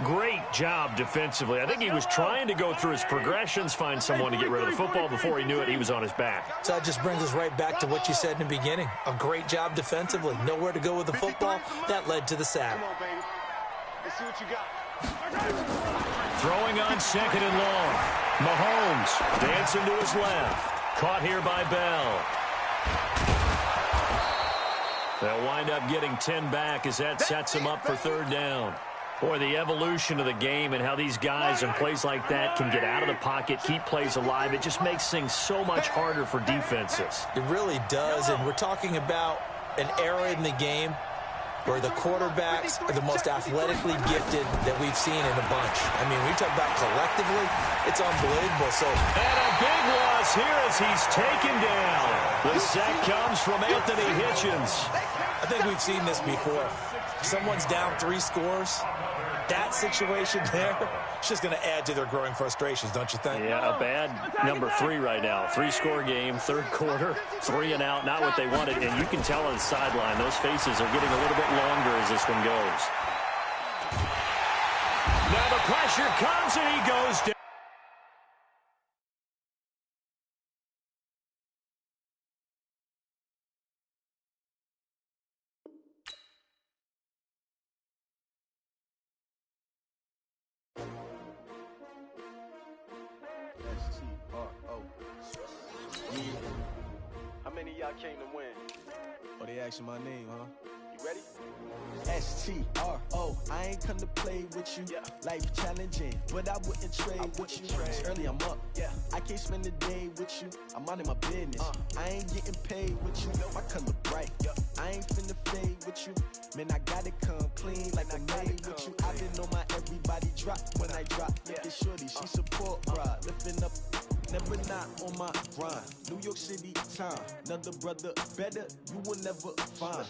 Great job defensively. I think he was trying to go through his progressions, find someone to get rid of the football. Before he knew it, he was on his back. So that just brings us right back to what you said in the beginning. A great job defensively. Nowhere to go with the football. That led to the sack. Come on, baby. Let's see what you got. Throwing on 2nd and long. Mahomes dancing to his left. Caught here by Bell. They'll wind up getting 10 back as that sets him up for 3rd down. Boy, the evolution of the game and how these guys in plays like that can get out of the pocket, keep plays alive, it just makes things so much harder for defenses. It really does, and we're talking about an era in the game where the quarterbacks are the most athletically gifted that we've seen in a bunch. I mean, we talk about collectively, it's unbelievable. And a big loss here as he's taken down. The sack comes from Anthony Hitchens. I think we've seen this before. Someone's down 3 scores. That situation there, it's just going to add to their growing frustrations, don't you think? Yeah, a bad number 3 right now. 3-score game, third quarter, 3 and out, not what they wanted. And you can tell on the sideline, those faces are getting a little bit longer as this one goes. Now the pressure comes and he goes down. How many of y'all came to win? Oh, they asking my name, huh? You ready? S-T-R-O, I ain't come to play with you. Life challenging, but I wouldn't trade with you. It's early, I'm up. I can't spend the day with you. I'm out of my business. I ain't getting paid with you. My color bright. I ain't finna fade with you. Man, I gotta come clean like I made with you. I didn't know my everybody drop when I drop. Look at shorty, she support bra. Lifting up, never not on my grind. New York City time, another brother better, you will never find.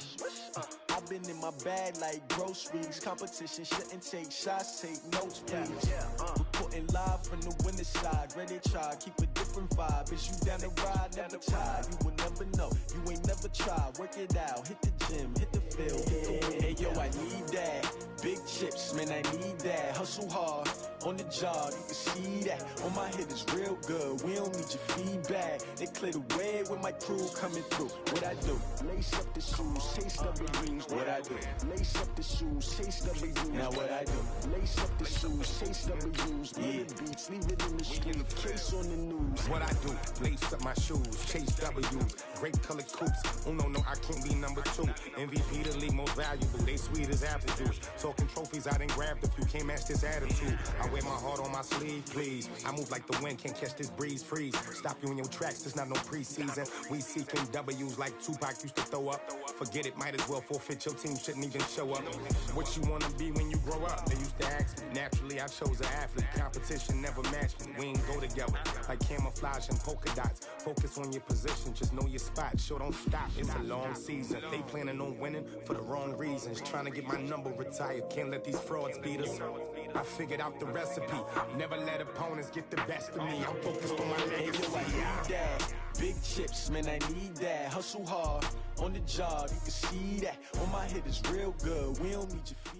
I've been in my bag like groceries. Competition shouldn't take shots, take notes, please. Reporting live from the winter side. Ready to try, keep a different vibe. Is you down the ride, never tired. You will never know, you ain't never tried. Work it out, hit the gym, hit the field, hit the wind. Hey yo, I need that. Big chips, man, I need that. Hustle hard, on the job, you can see that. On my head is real good, we don't need your feedback. They clear the way with my crew coming through. What I do? Lace up the shoes, chase W's. What I do? Lace up the shoes, chase W's. Now what I do? Lace up the shoes, chase W's. Yeah, beats, leave it in the street, case on the news. What I do? Lace up my shoes, chase W's. Great colored coops. Oh no, I can't be number 2. MVP the league most valuable. They sweet as apple juice. Talking trophies, I done grabbed a few. Can't match this attitude. I wear my heart on my sleeve, please. I move like the wind, can't catch this breeze, freeze. Stop you in your tracks, there's not no preseason. We seeking W's like Tupac used to throw up. Forget it, might as well forfeit. Your team shouldn't even show up. What you wanna be when you grow up? They used to ask me. Naturally, I chose an athlete. Competition never matched me. We ain't go together like camouflage and polka dots. Focus on your position, just know your spot. Sure, don't stop. It's a long season. They planning on winning for the wrong reasons. Trying to get my number retired. Can't let these frauds beat us. I figured out the recipe. Never let opponents get the best of me. I'm focused on my legacy. I need that. Big chips, man, I need that. Hustle hard, on the job, you can see that. On my head is real good, we don't need your feet.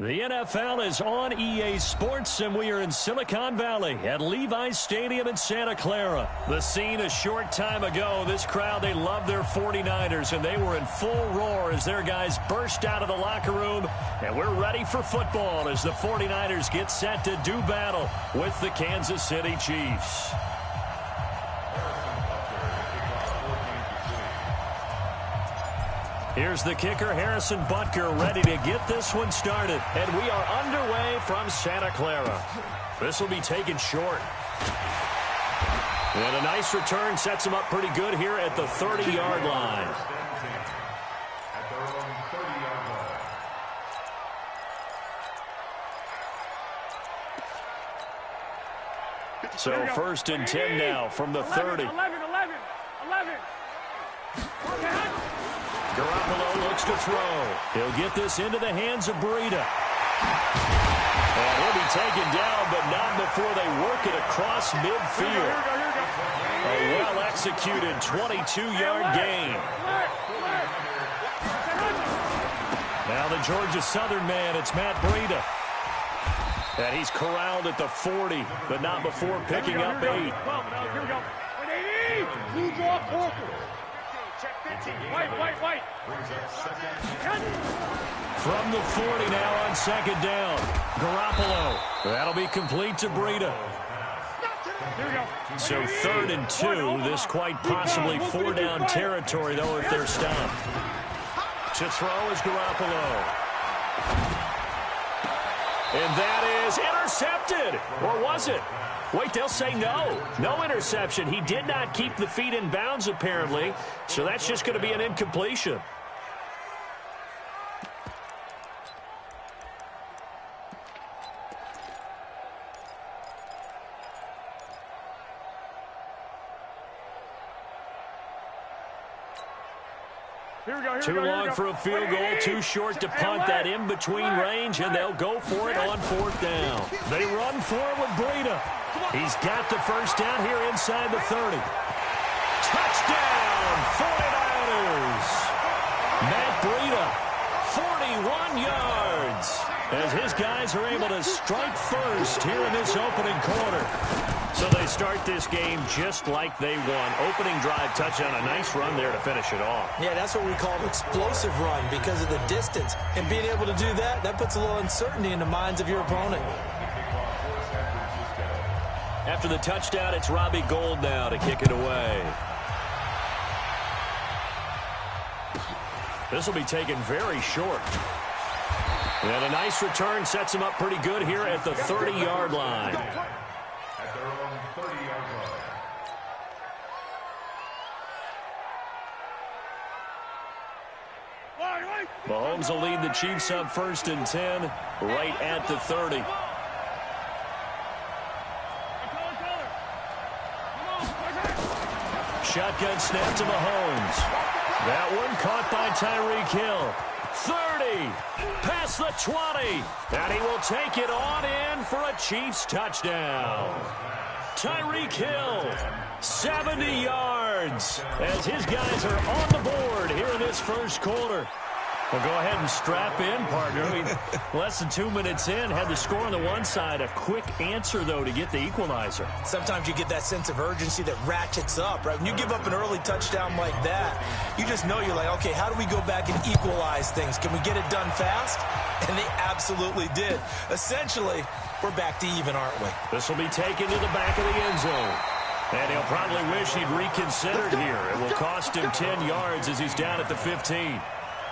The NFL is on EA Sports, and we are in Silicon Valley at Levi's Stadium in Santa Clara. The scene a short time ago, this crowd, they love their 49ers, and they were in full roar as their guys burst out of the locker room. And we're ready for football as the 49ers get set to do battle with the Kansas City Chiefs. Here's the kicker, Harrison Butker, ready to get this one started. And we are underway from Santa Clara. This will be taken short. And a nice return sets him up pretty good here at the 30-yard line. At their own 30-yard line. So 1st and 10 now from the 30. 11. Garoppolo looks to throw. He'll get this into the hands of Breida. And he'll be taken down, but not before they work it across midfield. A well-executed 22-yard gain. Now the Georgia Southern man, it's Matt Breida. And he's corralled at the 40, but not before picking up 8. Here we go. 180. Blue draw, Corker. White. From the 40 now on 2nd down. Garoppolo. That'll be complete to Breida. Here we go. So 3rd and 2. This quite possibly 4-down territory, though, if they're stopped. To throw is Garoppolo. And that is intercepted. Or was it? Wait, they'll say no. No interception. He did not keep the feet in bounds, apparently, so that's just going to be an incompletion. Too long for a field goal, too short to punt that in-between range, and they'll go for it on 4th down. They run for it with Breida. He's got the first down here inside the 30. Touchdown, 49ers. Matt Breida, 41 yards, as his guys are able to strike first here in this opening quarter. So they start this game just like they won. Opening drive touchdown, a nice run there to finish it off. Yeah, that's what we call an explosive run because of the distance. And being able to do that, that puts a little uncertainty in the minds of your opponent. After the touchdown, it's Robbie Gould now to kick it away. This will be taken very short. And a nice return sets him up pretty good here at the 30-yard line. At their own 30-yard line. Mahomes will lead the Chiefs up 1st and 10 right at the 30. Shotgun snap to Mahomes. That one caught by Tyreek Hill. 30, past the 20, and he will take it on in for a Chiefs touchdown. Tyreek Hill, 70 yards, as his guys are on the board here in this first quarter. Well, go ahead and strap in, partner. Less than 2 minutes in, had the score on the one side. A quick answer, though, to get the equalizer. Sometimes you get that sense of urgency that ratchets up, right? When you give up an early touchdown like that, you just know you're like, okay, how do we go back and equalize things? Can we get it done fast? And they absolutely did. Essentially, we're back to even, aren't we? This will be taken to the back of the end zone. And he'll probably wish he'd reconsidered here. It will cost him 10 yards as he's down at the 15.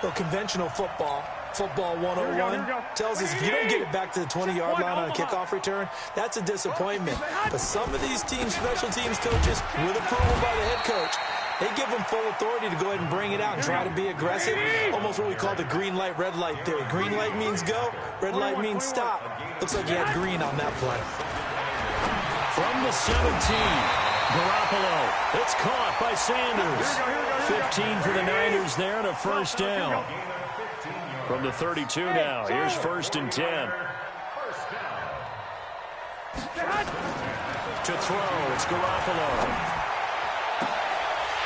Well, conventional football 101, tells us if you don't get it back to the 20-yard line on a kickoff return, that's a disappointment. But some of these teams, special teams coaches, with approval by the head coach, they give them full authority to go ahead and bring it out and try to be aggressive, almost what we call the green light, red light theory. Green light means go, red light means stop. Looks like you had green on that play. From the 17, Garoppolo. It's caught by Sanders. 15 for the Niners there and a first down. From the 32 now, here's 1st and 10. To throw, it's Garoppolo.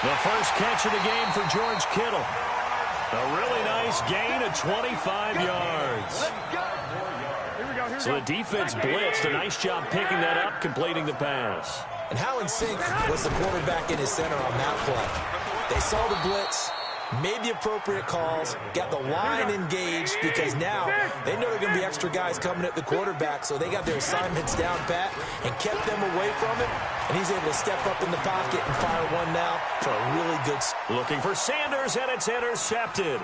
The first catch of the game for George Kittle. A really nice gain of 25 yards. So the defense blitzed. A nice job picking that up, completing the pass. And how in sync was the quarterback in his center on that play? They saw the blitz, made the appropriate calls, got the line engaged because now they know there are going to be extra guys coming at the quarterback, so they got their assignments down pat and kept them away from it, and he's able to step up in the pocket and fire one now for a really good... Looking for Sanders, and it's intercepted.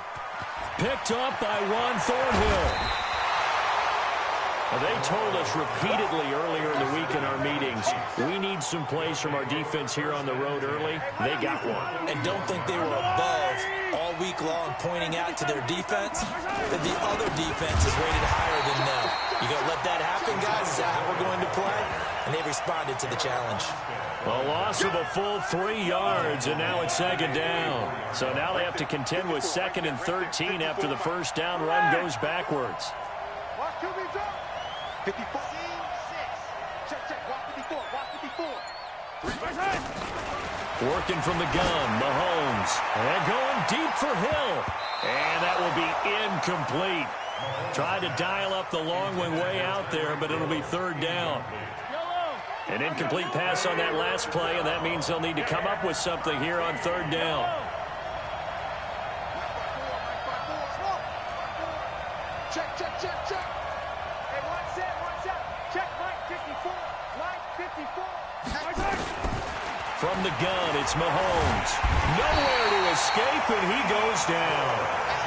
Picked up by Juan Thornhill. They told us repeatedly earlier in the week in our meetings, we need some plays from our defense here on the road early. They got one. And don't think they were above all week long pointing out to their defense that the other defense is rated higher than them. You going to let that happen, guys? Is that how we're going to play? And they responded to the challenge. A loss of a full 3 yards, and now it's 2nd down. So now they have to contend with 2nd and 13 after the first down run goes backwards. 54. Check. Walk 54. Working from the gun, Mahomes. And going deep for Hill. And that will be incomplete. Tried to dial up the long way out there, but it'll be 3rd down. An incomplete pass on that last play, and that means they'll need to come up with something here on 3rd down. Check. Hey, one set. Check, Mike 54. Mike 54. From the gun, it's Mahomes. Nowhere to escape, and he goes down.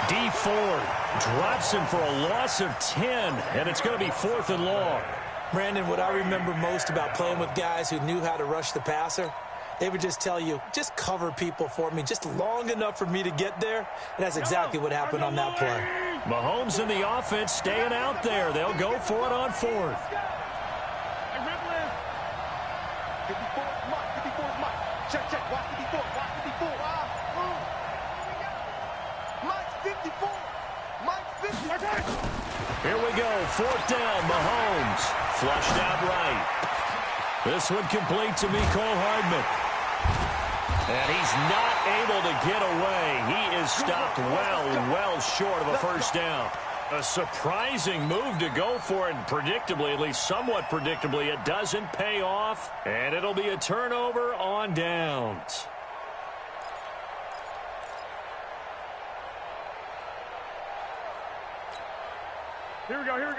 D Ford drops him for a loss of 10, and it's going to be 4th and long. Brandon, what I remember most about playing with guys who knew how to rush the passer, they would just tell you, just cover people for me, just long enough for me to get there. And that's exactly what happened on that play. Mahomes and the offense staying out there. They'll go for it on fourth. 54, Mike. 54, Mike. Check, check. Watch 54. Watch 54. Mike's 54. Mike's 54. Here we go. Fourth down. Mahomes flushed out right. This one complete to Mecole Hardman. And he's not able to get away. He is stopped well short of a first down. A surprising move to go for it, and predictably, at least somewhat predictably, it doesn't pay off, and it'll be a turnover on downs.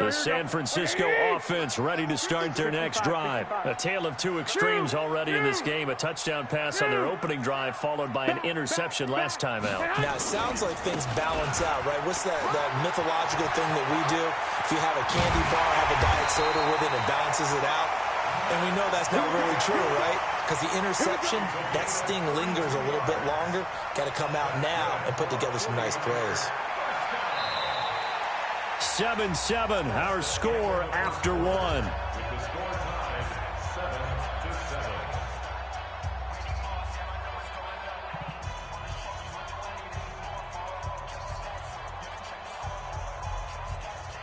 The San Francisco offense ready to start their next drive. A tale of two extremes already in this game. A touchdown pass on their opening drive, followed by an interception last time out. Now, it sounds like things balance out, right? What's that mythological thing that we do? If you have a candy bar, have a diet soda with it, it balances it out. And we know that's not really true, right? Because the interception, that sting lingers a little bit longer. Got to come out now and put together some nice plays. 7-7, our score after one. With the score tied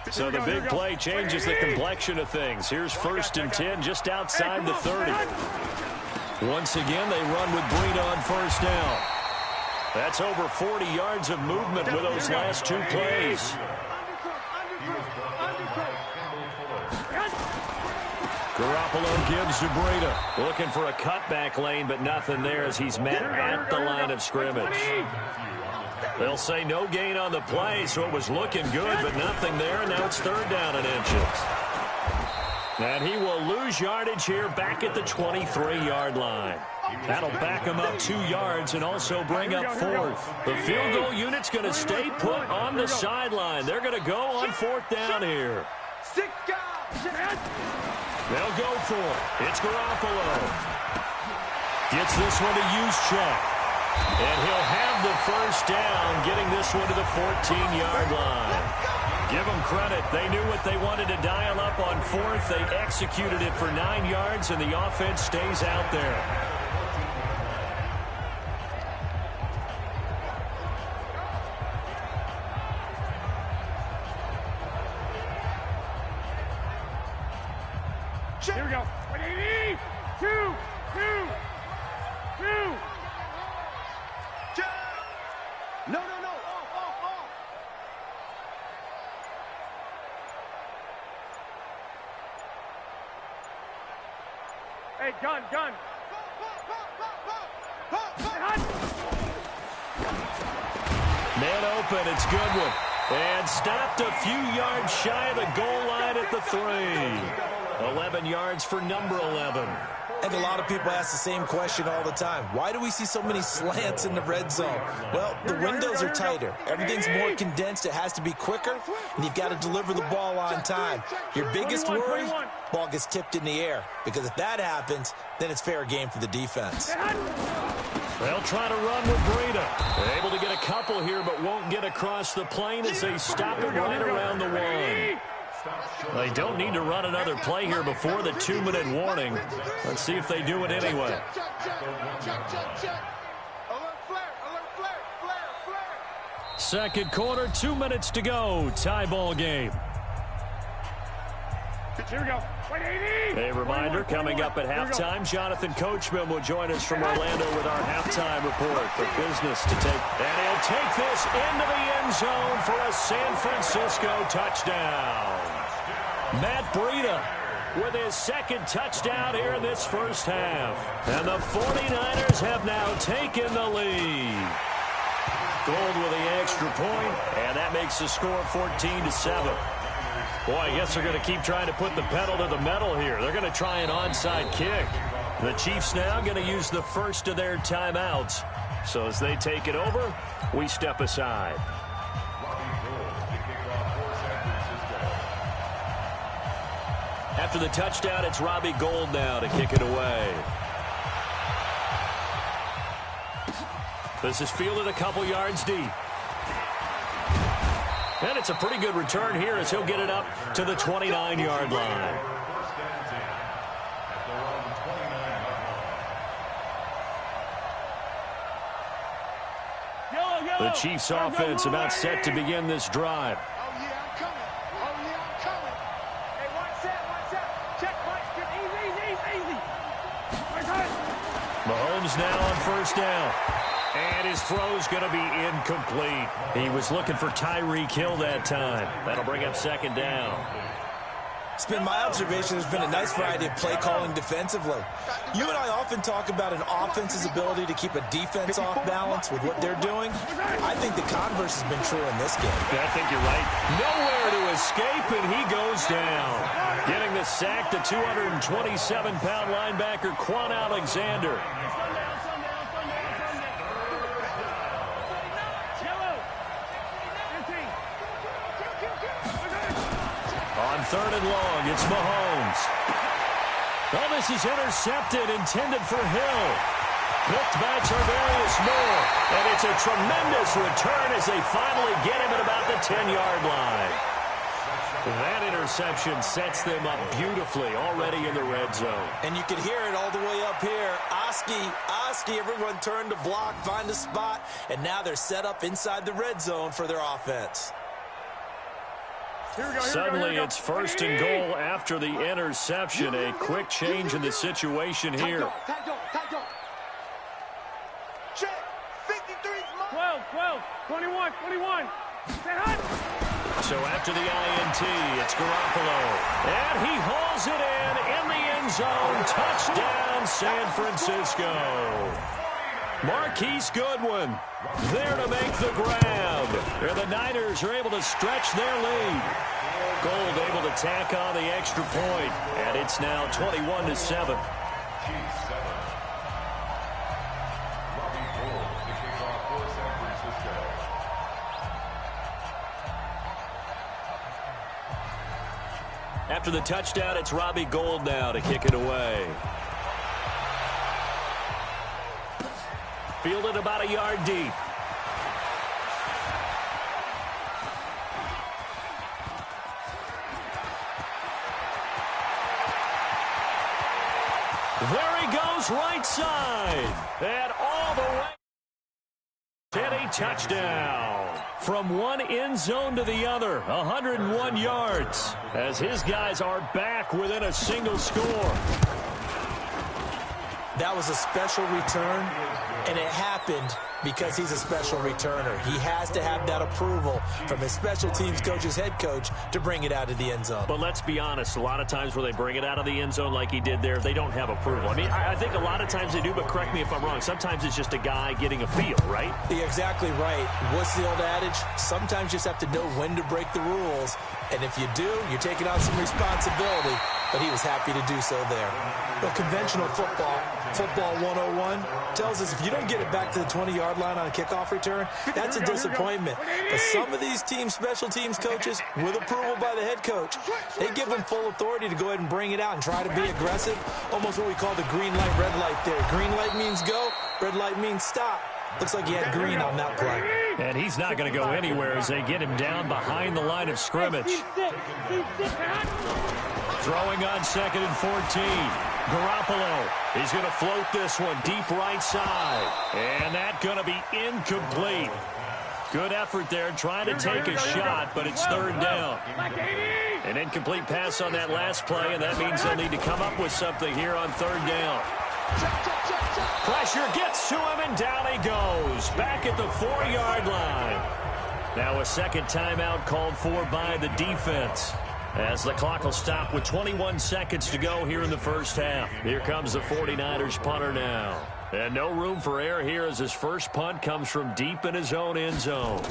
7-7. So the big play changes the complexion of things. Here's 1st and 10 just outside the 30. Once again, they run with Breida on first down. That's over 40 yards of movement with those last two plays. Garoppolo gives to Breida. Looking for a cutback lane, but nothing there as he's met at the line of scrimmage. They'll say no gain on the play, so it was looking good, but nothing there, and now it's 3rd down and inches. And he will lose yardage here back at the 23-yard line. That'll back him up 2 yards and also bring up 4th. The field goal unit's going to stay put on the sideline. They're going to go on 4th down here. 6 guys. They'll go for it. It's Garoppolo. Gets this one to Juszczyk. And he'll have the first down, getting this one to the 14-yard line. Give them credit. They knew what they wanted to dial up on 4th. They executed it for 9 yards, and the offense stays out there. Here we go. 180. 2. No. Off. Hey, gun. Man open, it's Goodwin. And stopped a few yards shy of the goal line at the 3. 11 yards for number 11. And a lot of people ask the same question all the time. Why do we see so many slants in the red zone? Well, the windows are tighter. Everything's more condensed. It has to be quicker, and you've got to deliver the ball on time. Your biggest worry, ball gets tipped in the air. Because if that happens, then it's fair game for the defense. They'll try to run with Breida. They're able to get a couple here, but won't get across the plane as they stop him right around the 1. They don't need to run another play here before the 2-minute warning. Let's see if they do it anyway. Second quarter, 2 minutes to go. Tie ball game. Here we go. 180. A reminder, coming up at halftime, Jonathan Coachman will join us from Orlando with our halftime report. The business to take. And he'll take this into the end zone for a San Francisco touchdown. Matt Breida with his second touchdown here in this first half. And the 49ers have now taken the lead. Gold with the extra point, and that makes the score 14-7. Boy, I guess they're going to keep trying to put the pedal to the metal here. They're going to try an onside kick. The Chiefs now going to use the first of their timeouts. So as they take it over, we step aside. Robbie Gould to kick off for San Francisco. At After the touchdown, it's Robbie Gould now to kick it away. This is fielded a couple yards deep. And it's a pretty good return here as he'll get it up to the 29-yard line. The Chiefs offense about set to begin this drive. Oh, yeah, I'm coming. Oh, yeah, I'm coming. Hey, watch that. Check, Mike. Easy. Mahomes now on first down. And his throw's going to be incomplete. He was looking for Tyreek Hill that time. That'll bring up second down. It's been my observation there's been a nice variety of play calling defensively. You and I often talk about an offense's ability to keep a defense off balance with what they're doing. I think the converse has been true in this game. I think you're right. Nowhere to escape, and he goes down. Getting the sack, the 227-pound linebacker, Quan Alexander. On third and long, it's Mahomes. Oh, this is intercepted, intended for Hill. Picked by Tarvarius Moore. And it's a tremendous return as they finally get him at about the 10-yard line. That interception sets them up beautifully already in the red zone. And you can hear it all the way up here. Oski, everyone turned to block, find a spot, and now they're set up inside the red zone for their offense. Suddenly it's first and goal after the interception. A quick change in the situation here. Check. 53. 12. 21. So after the INT, it's Garoppolo. And he hauls it in the end zone. Touchdown, San Francisco. Marquise Goodwin there to make the grab. And the Niners are able to stretch their lead. Gould able to tack on the extra point. And it's now 21-7. After the touchdown, it's Robbie Gould now to kick it away. Fielded about a yard deep. There he goes, right side. And all the way. And a touchdown. From one end zone to the other, 101 yards. As his guys are back within a single score. That was a special return, and it happened because he's a special returner. He has to have that approval from his special teams coach's head coach to bring it out of the end zone. But let's be honest, a lot of times where they bring it out of the end zone like he did there, they don't have approval. I mean, I think a lot of times they do, but correct me if I'm wrong. Sometimes it's just a guy getting a feel, right? You're exactly right. What's the old adage? Sometimes you just have to know when to break the rules. And if you do, you're taking on some responsibility. But he was happy to do so there. Well, conventional football 101, tells us if you don't get it back to the 20-yard line on a kickoff return, that's a disappointment. But some of these team special teams coaches, with approval by the head coach, they give them full authority to go ahead and bring it out and try to be aggressive. Almost what we call the green light, red light there. Green light means go, red light means stop. Looks like he had green on that play. And he's not going to go anywhere as they get him down behind the line of scrimmage. Throwing on 2nd and 14. Garoppolo. He's going to float this one deep right side. And that's going to be incomplete. Good effort there trying to take a shot, but it's 3rd down. An incomplete pass on that last play, and that means they'll need to come up with something here on 3rd down. Pressure gets to him, and down he goes. Back at the 4-yard line. Now a second timeout called for by the defense. As the clock will stop with 21 seconds to go here in the first half. Here comes the 49ers punter now. And no room for error here as his first punt comes from deep in his own end zone.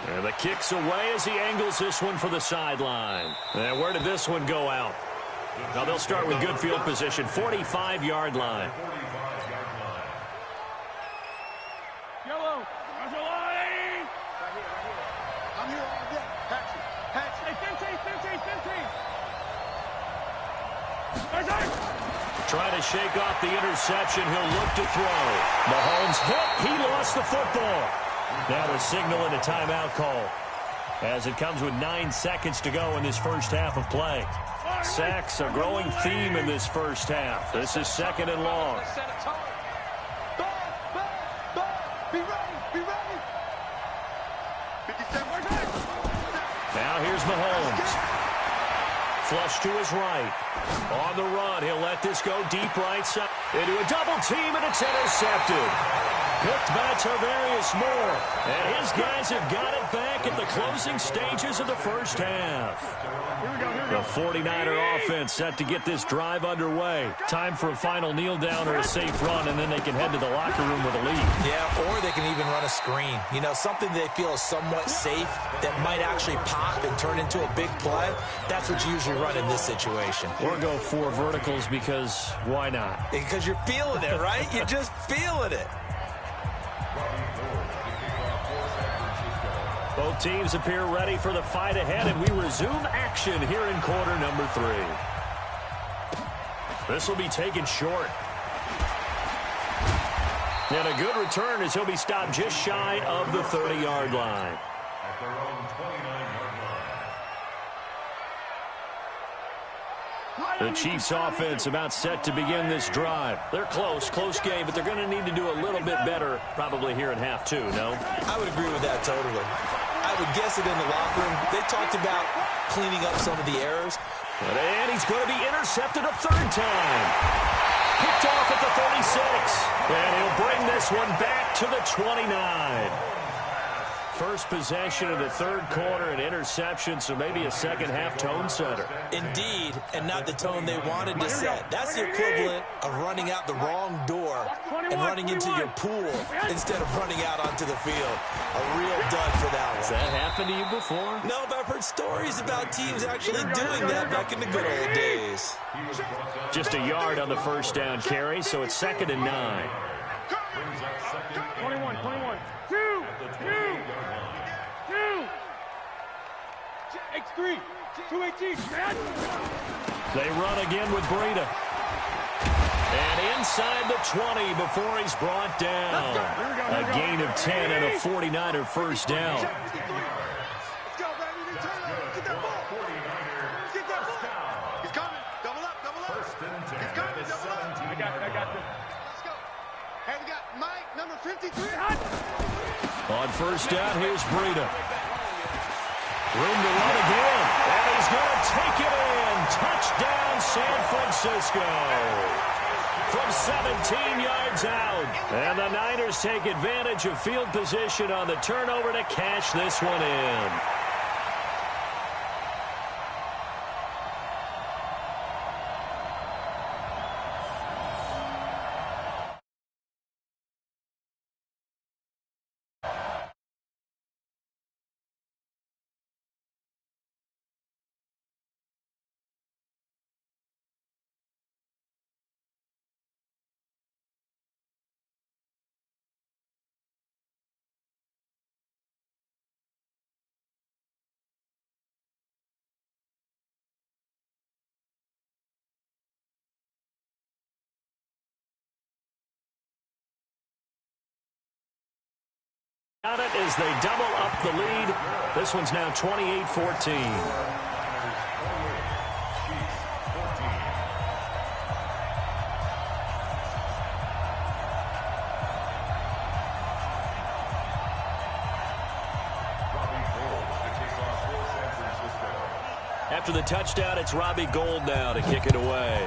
And the kick's away as he angles this one for the sideline. And where did this one go out? Now they'll start with good field position, 45-yard line. Yellow. I'm here all day. Patch it. Hey, 15. Trying to shake off the interception. He'll look to throw. Mahomes hit. He lost the football. Now a signal and a timeout call, as it comes with 9 seconds to go in this first half of play. Sacks, a growing theme in this first half. This is 2nd and long. Now here's Mahomes. Flush to his right. On the run, he'll let this go deep right side. Into a double team, and it's intercepted. Picked by Tarvarius Moore. And his guys have got it back at the closing stages of the first half. The 49er offense set to get this drive underway. Time for a final kneel down or a safe run, and then they can head to the locker room with a lead. Yeah, or they can even run a screen. You know, something they feel is somewhat safe that might actually pop and turn into a big play. That's what you usually run in this situation. Or go 4 verticals, because why not? Because you're feeling it, right? You're just feeling it. Both teams appear ready for the fight ahead, and we resume action here in quarter number 3. This will be taken short. And a good return as he'll be stopped just shy of the 30-yard line. At their own 29-yard line. The Chiefs offense about set to begin this drive. They're close game, but they're going to need to do a little bit better probably here in half 2, no? I would agree with that totally. I would guess it in the locker room. They talked about cleaning up some of the errors. And he's going to be intercepted a 3rd time. Picked off at the 36. And he'll bring this one back to the 29. First possession of the 3rd quarter, an interception, so maybe a second-half tone setter. Indeed, and not the tone they wanted to set. That's the equivalent of running out the wrong door and running into your pool instead of running out onto the field. A real dud for that one. Has that happened to you before? No, but I've heard stories about teams actually doing that back in the good old days. Just a yard on the first down carry, so it's 2nd and 9. 21. 2. X3. 218. They run again with Breida. And inside the 20 before he's brought down. A gain of 10 and a 49er first down. Let's go, baby. Turn over. Get that ball. Get that ball. He's coming. Double up. First and 10. He's coming. Double up. I got this. Let's go. Hey, we got Mike, number 53. On first down, here's Breida. Room to run again. And he's going to take it in. Touchdown, San Francisco. From 17 yards out. And the Niners take advantage of field position on the turnover to cash this one in. Got it as they double up the lead. This one's now 28-14. After the touchdown, it's Robbie Gould now to kick it away.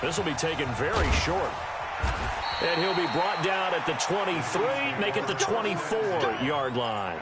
This will be taken very short. And he'll be brought down at the 23, make it the 24-yard line.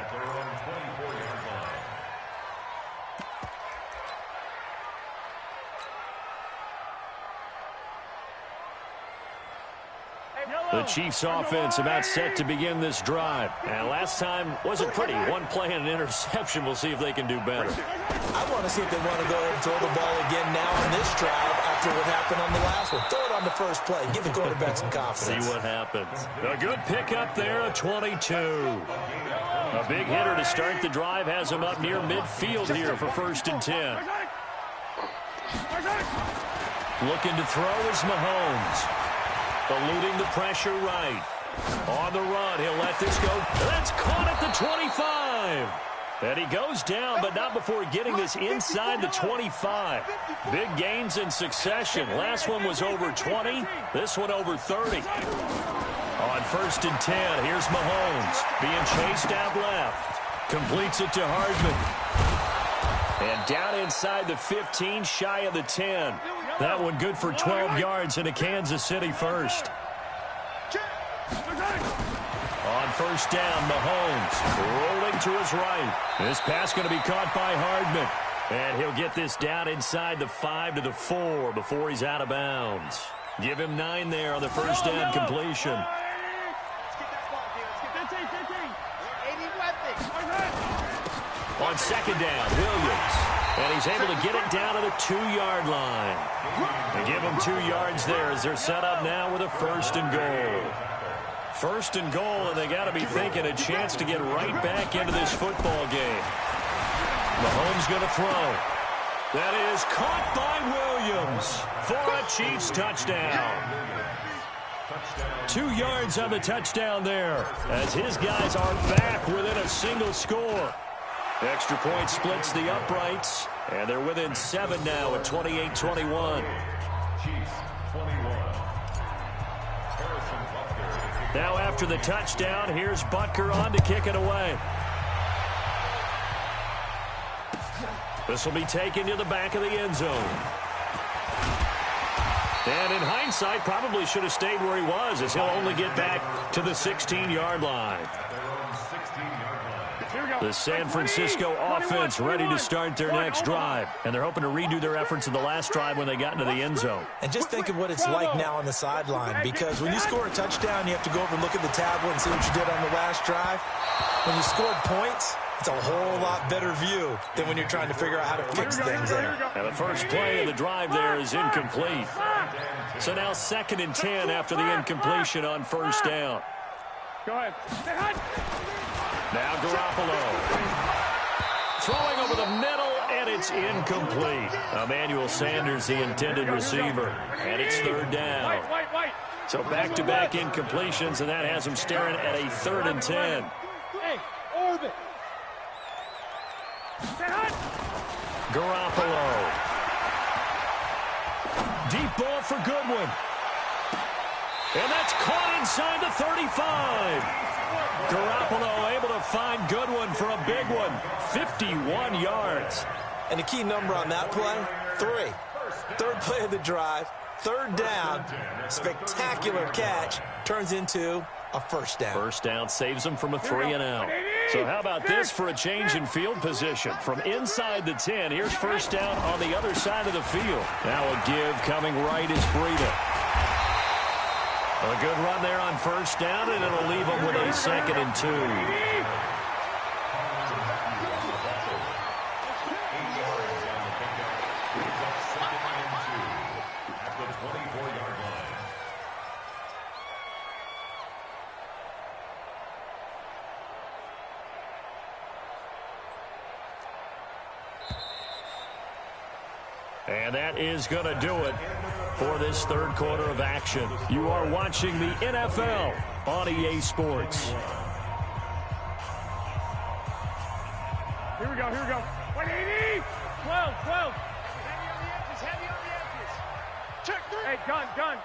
The Chiefs offense about set to begin this drive. And last time wasn't pretty. One play and an interception. We'll see if they can do better. I want to see if they want to go ahead and throw the ball again now on this drive after what happened on the last one. Throw it on the first play. Give the quarterback some confidence. See what happens. A good pickup there, a 22. A big hitter to start the drive has him up near midfield here for 1st and 10. Looking to throw is Mahomes. Eluding the pressure right. On the run, he'll let this go. That's caught at the 25. And he goes down, but not before getting this inside the 25. Big gains in succession. Last one was over 20. This one over 30. On 1st and 10, here's Mahomes being chased out left. Completes it to Hardman. And down inside the 15, shy of the 10. That one good for 12 yards and a Kansas City first. On 1st down, Mahomes rolling to his right. This pass going to be caught by Hardman. And he'll get this down inside the 5 to the 4 before he's out of bounds. Give him 9 there on the 1st down completion. On 2nd down, Williams. And he's able to get it down to the 2-yard line. And give him 2 yards there as they're set up now with a 1st and goal. 1st and goal, and they got to be thinking a chance to get right back into this football game. Mahomes going to throw. That is caught by Williams for a Chiefs touchdown. 2 yards on the touchdown there as his guys are back within a single score. Extra point splits the uprights, and they're within 7 now at 28-21. Now after the touchdown, here's Butker on to kick it away. This will be taken to the back of the end zone. And in hindsight, probably should have stayed where he was as he'll only get back to the 16-yard line. The San Francisco offense ready to start their next drive. And they're hoping to redo their efforts in the last drive when they got into the end zone. And just think of what it's like now on the sideline, because when you score a touchdown, you have to go over and look at the tablet and see what you did on the last drive. When you scored points, it's a whole lot better view than when you're trying to figure out how to fix things there. And the first play of the drive there is incomplete. So now 2nd and 10 after the incompletion on 1st down. Go ahead. Now Garoppolo. Throwing over the middle, and it's incomplete. Emmanuel Sanders, the intended receiver. And it's 3rd down. So back-to-back incompletions, and that has him staring at a 3rd and 10. Hey, orbit. Garoppolo. Deep ball for Goodwin. And that's caught inside the 35. Garoppolo able to find Goodwin for a big one. 51 yards. And the key number on that play, 3. 3rd play of the drive, 3rd down, spectacular catch, turns into a 1st down. 1st down saves them from a 3 and out. So how about this for a change in field position? From inside the 10, here's 1st down on the other side of the field. Now a give coming right is Breida. A good run there on 1st down, and it'll leave them with a 2nd and 2. And that is going to do it for this 3rd quarter of action. You are watching the NFL on EA Sports. Here we go, here we go. 180! 12, 12. Heavy on the edges. Check 3. Hey, gun.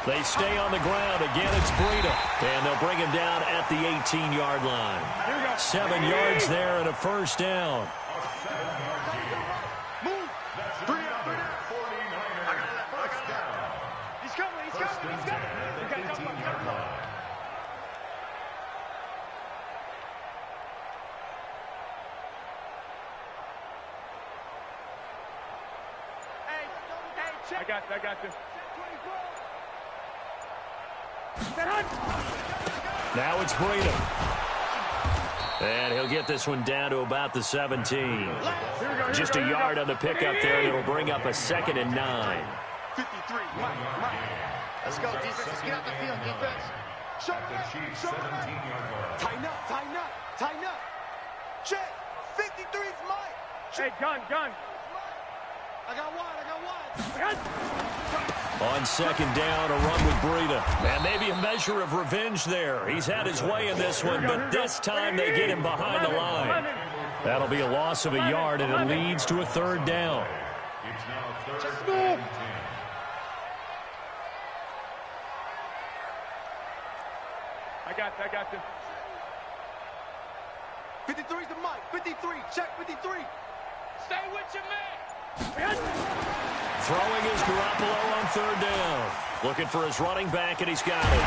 They stay on the ground. Again, it's Breida. And they'll bring him down at the 18-yard line. 7 yards there and a 1st down. I got this. Now it's Breida. And he'll get this one down to about the 17. Just a yard on the pickup there, and it'll bring up a 2nd and 9. 53. Let's go, defense. Let's get out the field, defense. at the Chiefs' 17-yard line. Tighten up, tighten up, tighten up. Check. 53's mine. Hey, gun. I got wide. On second down, a run with Breida. And maybe a measure of revenge there. He's had his way in this one, but this time they get him behind the line. That'll be a loss of a yard, and it leads to a third down. It's now third and 10. I got this. 53's the mic. 53. Check 53. Stay with your man. Throwing is Garoppolo on third down. Looking for his running back, and he's got it.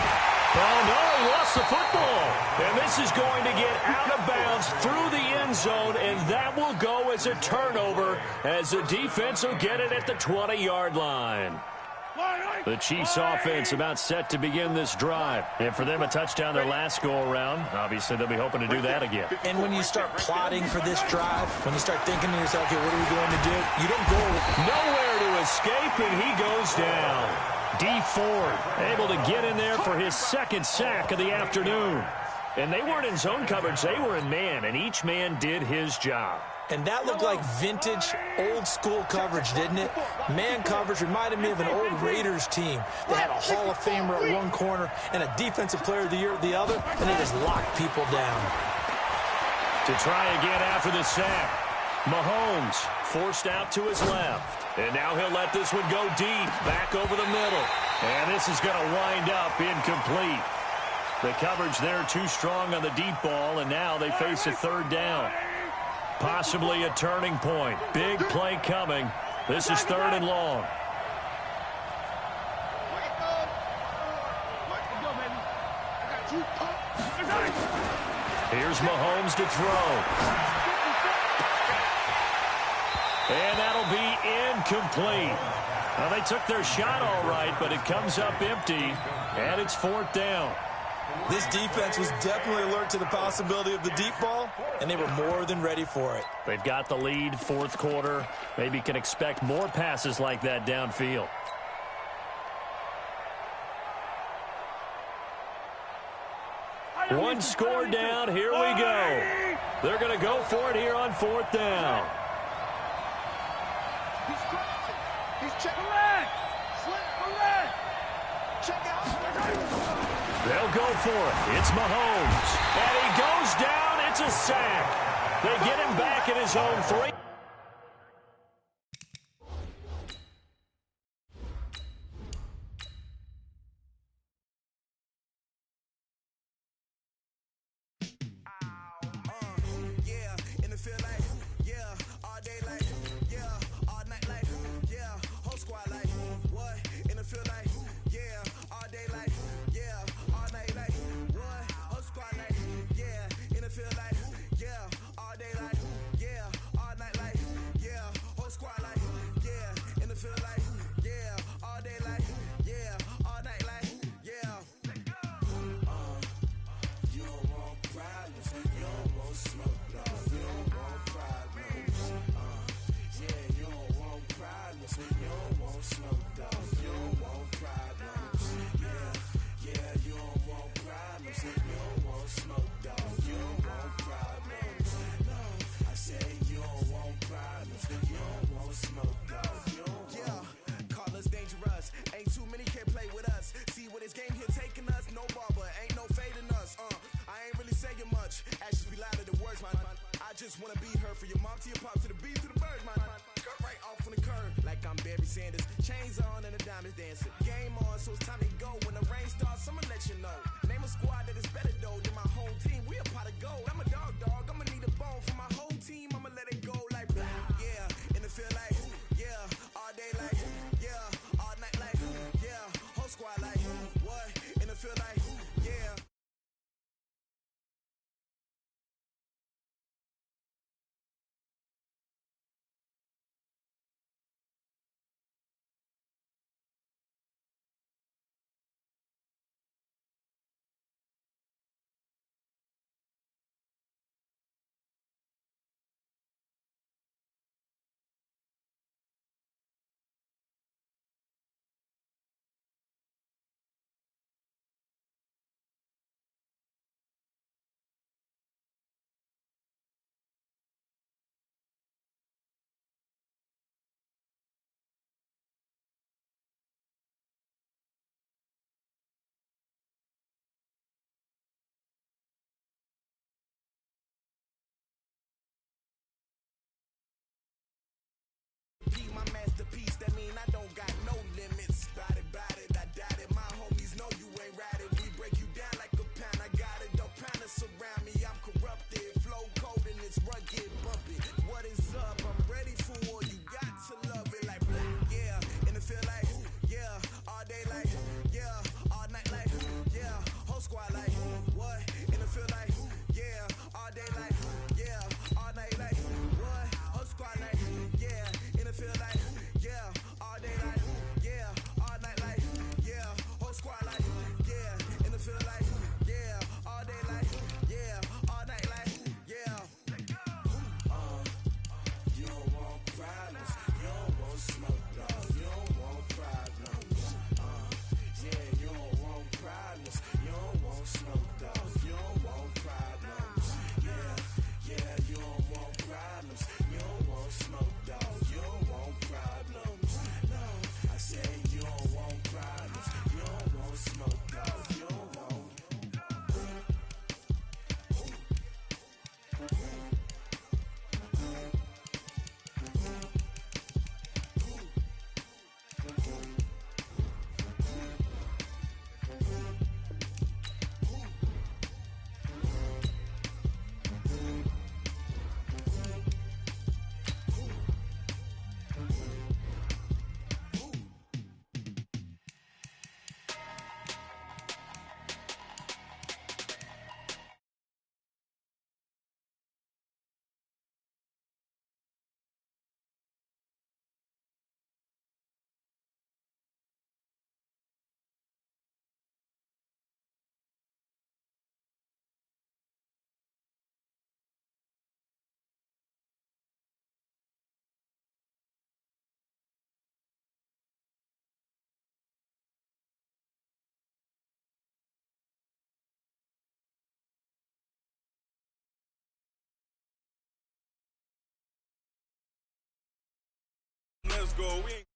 Oh, no, he lost the football. And this is going to get out of bounds through the end zone, and that will go as a turnover as the defense will get it at the 20-yard line. The Chiefs offense about set to begin this drive. And for them, a touchdown their last go-around. Obviously, they'll be hoping to do that again. And when you start plotting for this drive, when you start thinking to yourself, okay, what are we going to do? You don't go nowhere to escape, and he goes down. D. Ford able to get in there for his second sack of the afternoon. And they weren't in zone coverage. They were in man, and each man did his job. And that looked like vintage, old-school coverage, didn't it? Man coverage reminded me of an old Raiders team. They had a Hall of Famer at one corner and a Defensive Player of the Year at the other, and they just locked people down. To try again after the sack, Mahomes forced out to his left. And now he'll let this one go deep, back over the middle. And this is going to wind up incomplete. The coverage there too strong on the deep ball, and now they face a third down. Possibly a turning point. Big play coming. This is third and long. Here's Mahomes to throw. And that'll be incomplete. Well, they took their shot all right, but it comes up empty, and it's fourth down. This defense was definitely alert to the possibility of the deep ball, and they were more than ready for it. They've got the lead, fourth quarter. Maybe can expect more passes like that downfield. One score down. Here we go. They're going to go for it here on fourth down. He's checking. Check out. They'll go for it. It's Mahomes. And he goes down. It's a sack. They get him back in his own 3. Chains on and the diamonds dancing. Game on, so it's time to go. When the rain starts, I'ma let you know. Name a squad that is better though than my home team. We a pot of gold. I'm a dog. I'ma need a bone for my whole team. I'ma let it go like yeah. In the field like yeah. All day like yeah. All night like yeah. Whole squad like what? In the field like yeah. go. We ain't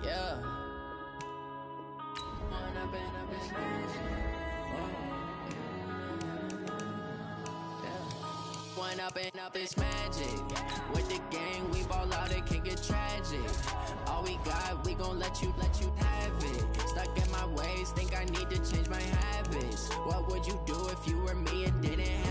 Yeah. One up and up is magic. With the gang, we ball out, it can get tragic. All we got, we gon' let you have it. Stuck in my ways, think I need to change my habits. What would you do if you were me and didn't